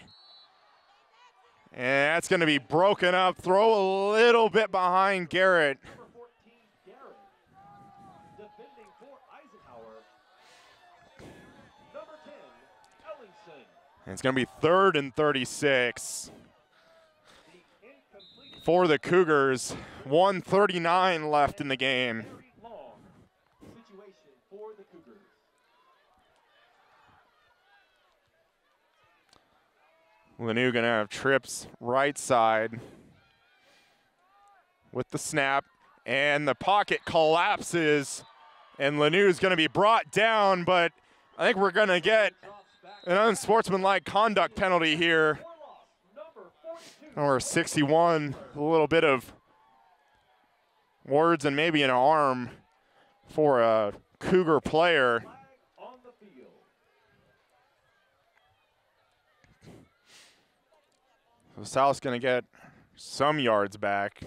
And that's going to be broken up. Throw a little bit behind Garrett. And it's going to be 3rd and 36 for the Cougars. 1:39 left in the game. Lanu going to have trips right side with the snap, and the pocket collapses, and Lanu's going to be brought down, but I think we're going to get an unsportsmanlike conduct penalty here. Number 61, a little bit of words and maybe an arm for a Cougar player. So South's going to get some yards back.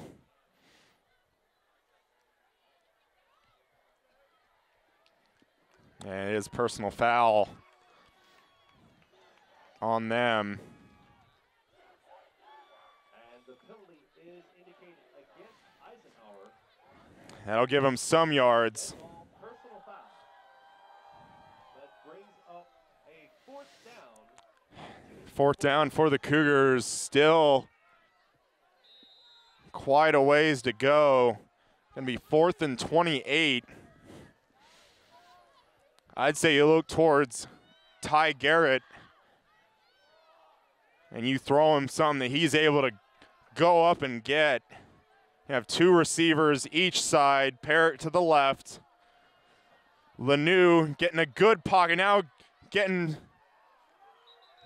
And it is personal foul on them. And the penalty is indicated against Eisenhower. That'll give them some yards. Personal foul. That brings up a 4th down. 4th down for the Cougars. Still quite a ways to go. Going to be 4th and 28. I'd say you look towards Ty Garrett and you throw him something that he's able to go up and get. You have 2 receivers each side, pair it to the left. Lanu getting a good pocket now, getting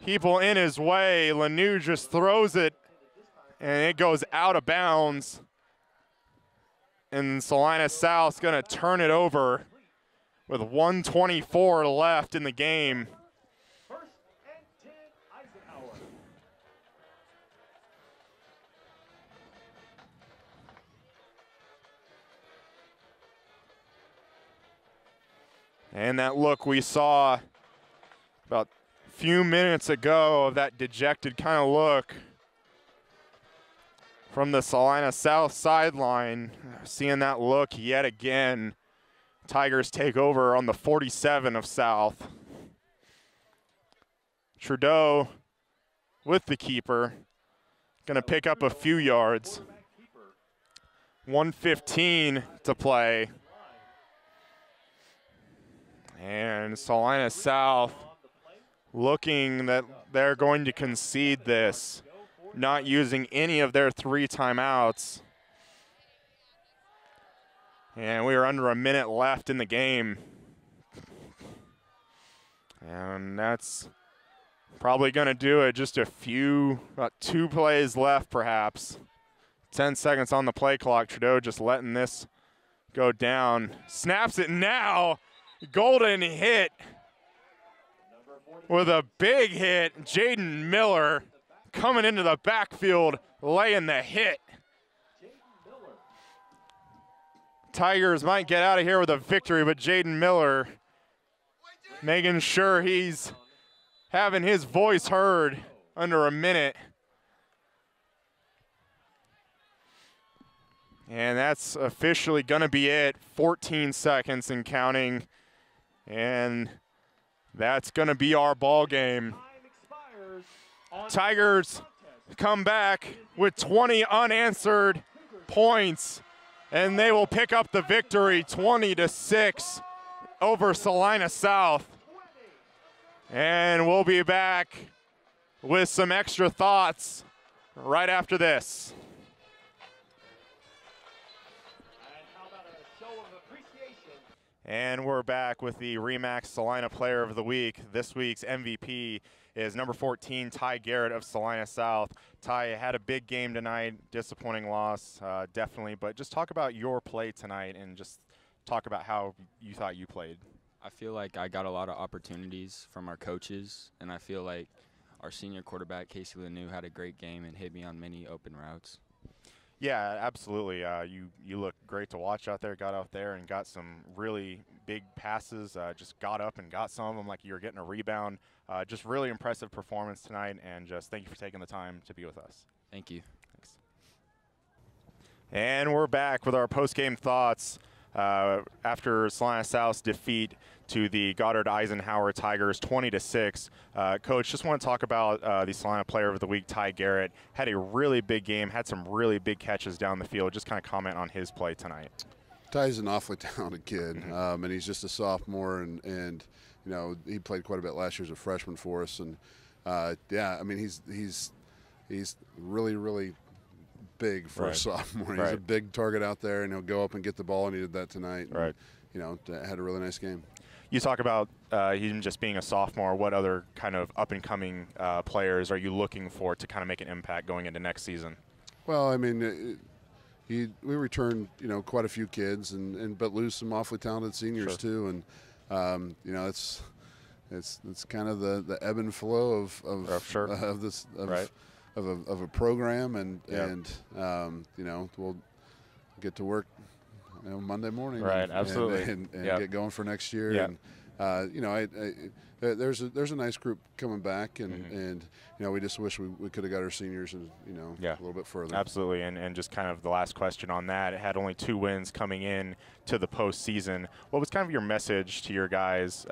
people in his way. Lanu just throws it, and it goes out of bounds. And Salina South's going to turn it over with 1:24 left in the game. 1st and 10, Eisenhower. And that look we saw about a few minutes ago, of that dejected kind of look from the Salina South sideline. Seeing that look yet again. Tigers take over on the 47 of South. Trudeau with the keeper. Going to pick up a few yards. 1:15 to play. And Salina South looking that they're going to concede this, not using any of their 3 timeouts. And we are under a minute left in the game. And that's probably going to do it. Just about 2 plays left perhaps. 10 seconds on the play clock. Trudeau just letting this go down. Snaps it now. Golden hit with a big hit. Jaden Miller coming into the backfield, laying the hit. Tigers might get out of here with a victory, but Jaden Miller making sure he's having his voice heard under a minute. And that's officially going to be it. 14 seconds and counting. And that's going to be our ball game. Tigers come back with 20 unanswered points, and they will pick up the victory 20-6 over Salina South. And we'll be back with some extra thoughts right after this. And we're back with the RE/MAX Salina Player of the Week. This week's MVP is number 14, Ty Garrett of Salina South. Ty had a big game tonight, disappointing loss, definitely. But just talk about your play tonight and just talk about how you thought you played. I feel like I got a lot of opportunities from our coaches, and I feel like our senior quarterback, Casey Lanu, had a great game and hit me on many open routes. Yeah, absolutely. You looked great to watch out there, got out there and got some really big passes, just got up and got some of them like you were getting a rebound. Just really impressive performance tonight, and just thank you for taking the time to be with us. Thank you. Thanks. And we're back with our post-game thoughts. after Salina South's defeat to the Goddard Eisenhower Tigers 20-6. Coach, just want to talk about the Salina Player of the Week, Ty Garrett. Had a really big game, had some really big catches down the field. Just kind of comment on his play tonight. Ty's an awfully talented kid, and he's just a sophomore, and you know, he played quite a bit last year as a freshman for us, and yeah, I mean, he's really big for a sophomore. He's a big target out there, and he'll go up and get the ball, and he did that tonight. And, you know, had a really nice game. You talk about him just being a sophomore. What other kind of up-and-coming players are you looking for to kind of make an impact going into next season? Well, I mean, we returned, you know, quite a few kids, but lose some awfully talented seniors too, and you know, it's kind of the ebb and flow of this of a program, and you know, we'll get to work, you know, Monday morning, and get going for next year. And you know, there's a nice group coming back, and you know, we just wish we could have got our seniors, and you know, a little bit further. Absolutely, and just kind of the last question on that. It had only 2 wins coming in to the postseason. What was kind of your message to your guys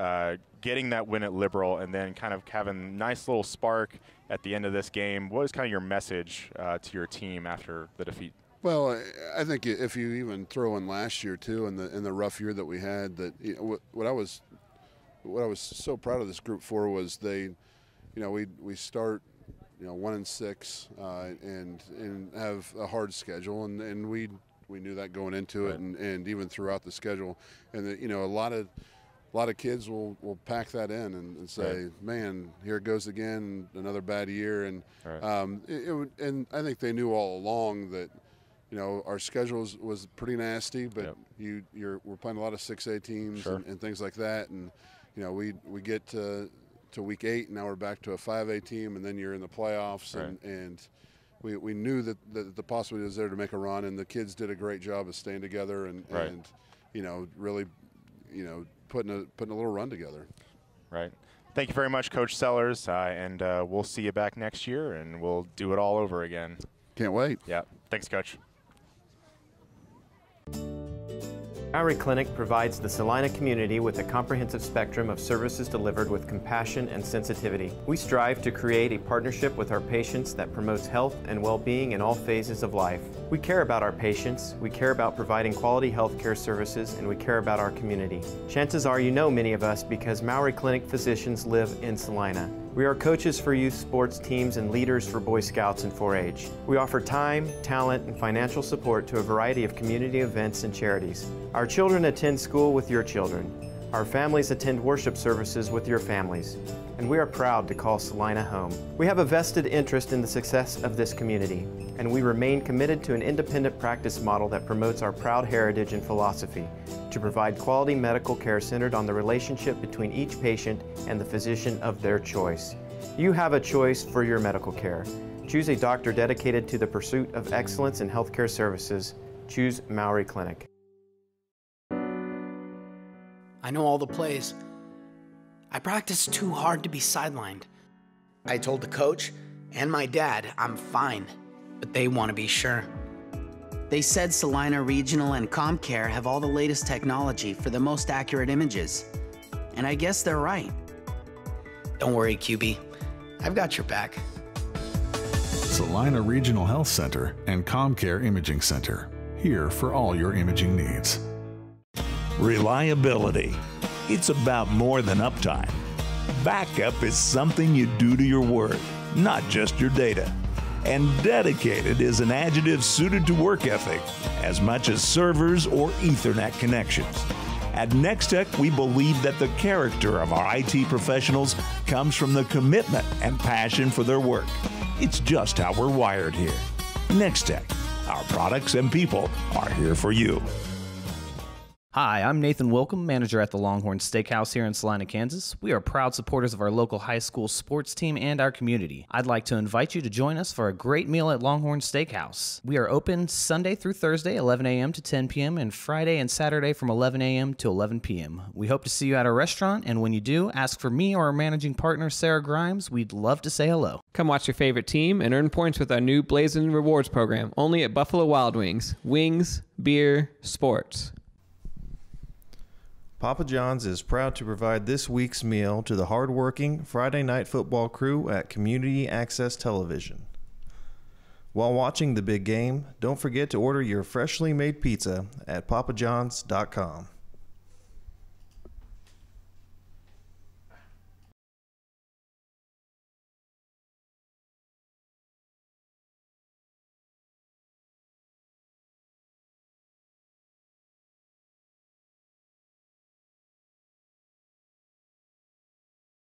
getting that win at Liberal, and then kind of having a nice little spark at the end of this game? What was kind of your message to your team after the defeat? Well, I think if you even throw in last year too, in the rough year that we had, that, you know, what I was so proud of this group for was they, you know, we start, you know, 1-6 and have a hard schedule, and we knew that going into it, and even throughout the schedule, and that, you know, a lot of kids will pack that in and say, man, here it goes again, another bad year, and and I think they knew all along that, you know, our schedule was pretty nasty, but we're playing a lot of 6A teams and things like that, and you know, we get to week 8, and now we're back to a 5A team, and then you're in the playoffs, and we knew that the possibility was there to make a run, and the kids did a great job of staying together and you know, really, you know, putting a little run together. Right. Thank you very much, Coach Sellers, and we'll see you back next year, and we'll do it all over again. Can't wait. Yeah. Thanks, Coach. Mowry Clinic provides the Salina community with a comprehensive spectrum of services delivered with compassion and sensitivity. We strive to create a partnership with our patients that promotes health and well-being in all phases of life. We care about our patients, we care about providing quality health care services, and we care about our community. Chances are you know many of us because Mowry Clinic physicians live in Salina. We are coaches for youth sports teams and leaders for Boy Scouts and 4-H. We offer time, talent, and financial support to a variety of community events and charities. Our children attend school with your children. Our families attend worship services with your families. And we are proud to call Salina home. We have a vested interest in the success of this community, and we remain committed to an independent practice model that promotes our proud heritage and philosophy to provide quality medical care centered on the relationship between each patient and the physician of their choice. You have a choice for your medical care. Choose a doctor dedicated to the pursuit of excellence in healthcare services. Choose Mowry Clinic. I know all the plays. I practice too hard to be sidelined. I told the coach and my dad I'm fine, but they want to be sure. They said Salina Regional and ComCare have all the latest technology for the most accurate images. And I guess they're right. Don't worry, QB. I've got your back. Salina Regional Health Center and ComCare Imaging Center. Here for all your imaging needs. Reliability. It's about more than uptime. Backup is something you do to your work, not just your data. And dedicated is an adjective suited to work ethic as much as servers or Ethernet connections. At Nextech, we believe that the character of our IT professionals comes from the commitment and passion for their work. It's just how we're wired here. Nextech, our products and people are here for you. Hi, I'm Nathan Wilcom, manager at the Longhorn Steakhouse here in Salina, Kansas. We are proud supporters of our local high school sports team and our community. I'd like to invite you to join us for a great meal at Longhorn Steakhouse. We are open Sunday through Thursday, 11 a.m. to 10 p.m., and Friday and Saturday from 11 a.m. to 11 p.m. We hope to see you at our restaurant, and when you do, ask for me or our managing partner, Sarah Grimes. We'd love to say hello. Come watch your favorite team and earn points with our new Blazing Rewards program, only at Buffalo Wild Wings. Wings, beer, sports. Papa John's is proud to provide this week's meal to the hardworking Friday Night Football crew at Community Access Television. While watching the big game, don't forget to order your freshly made pizza at papajohns.com.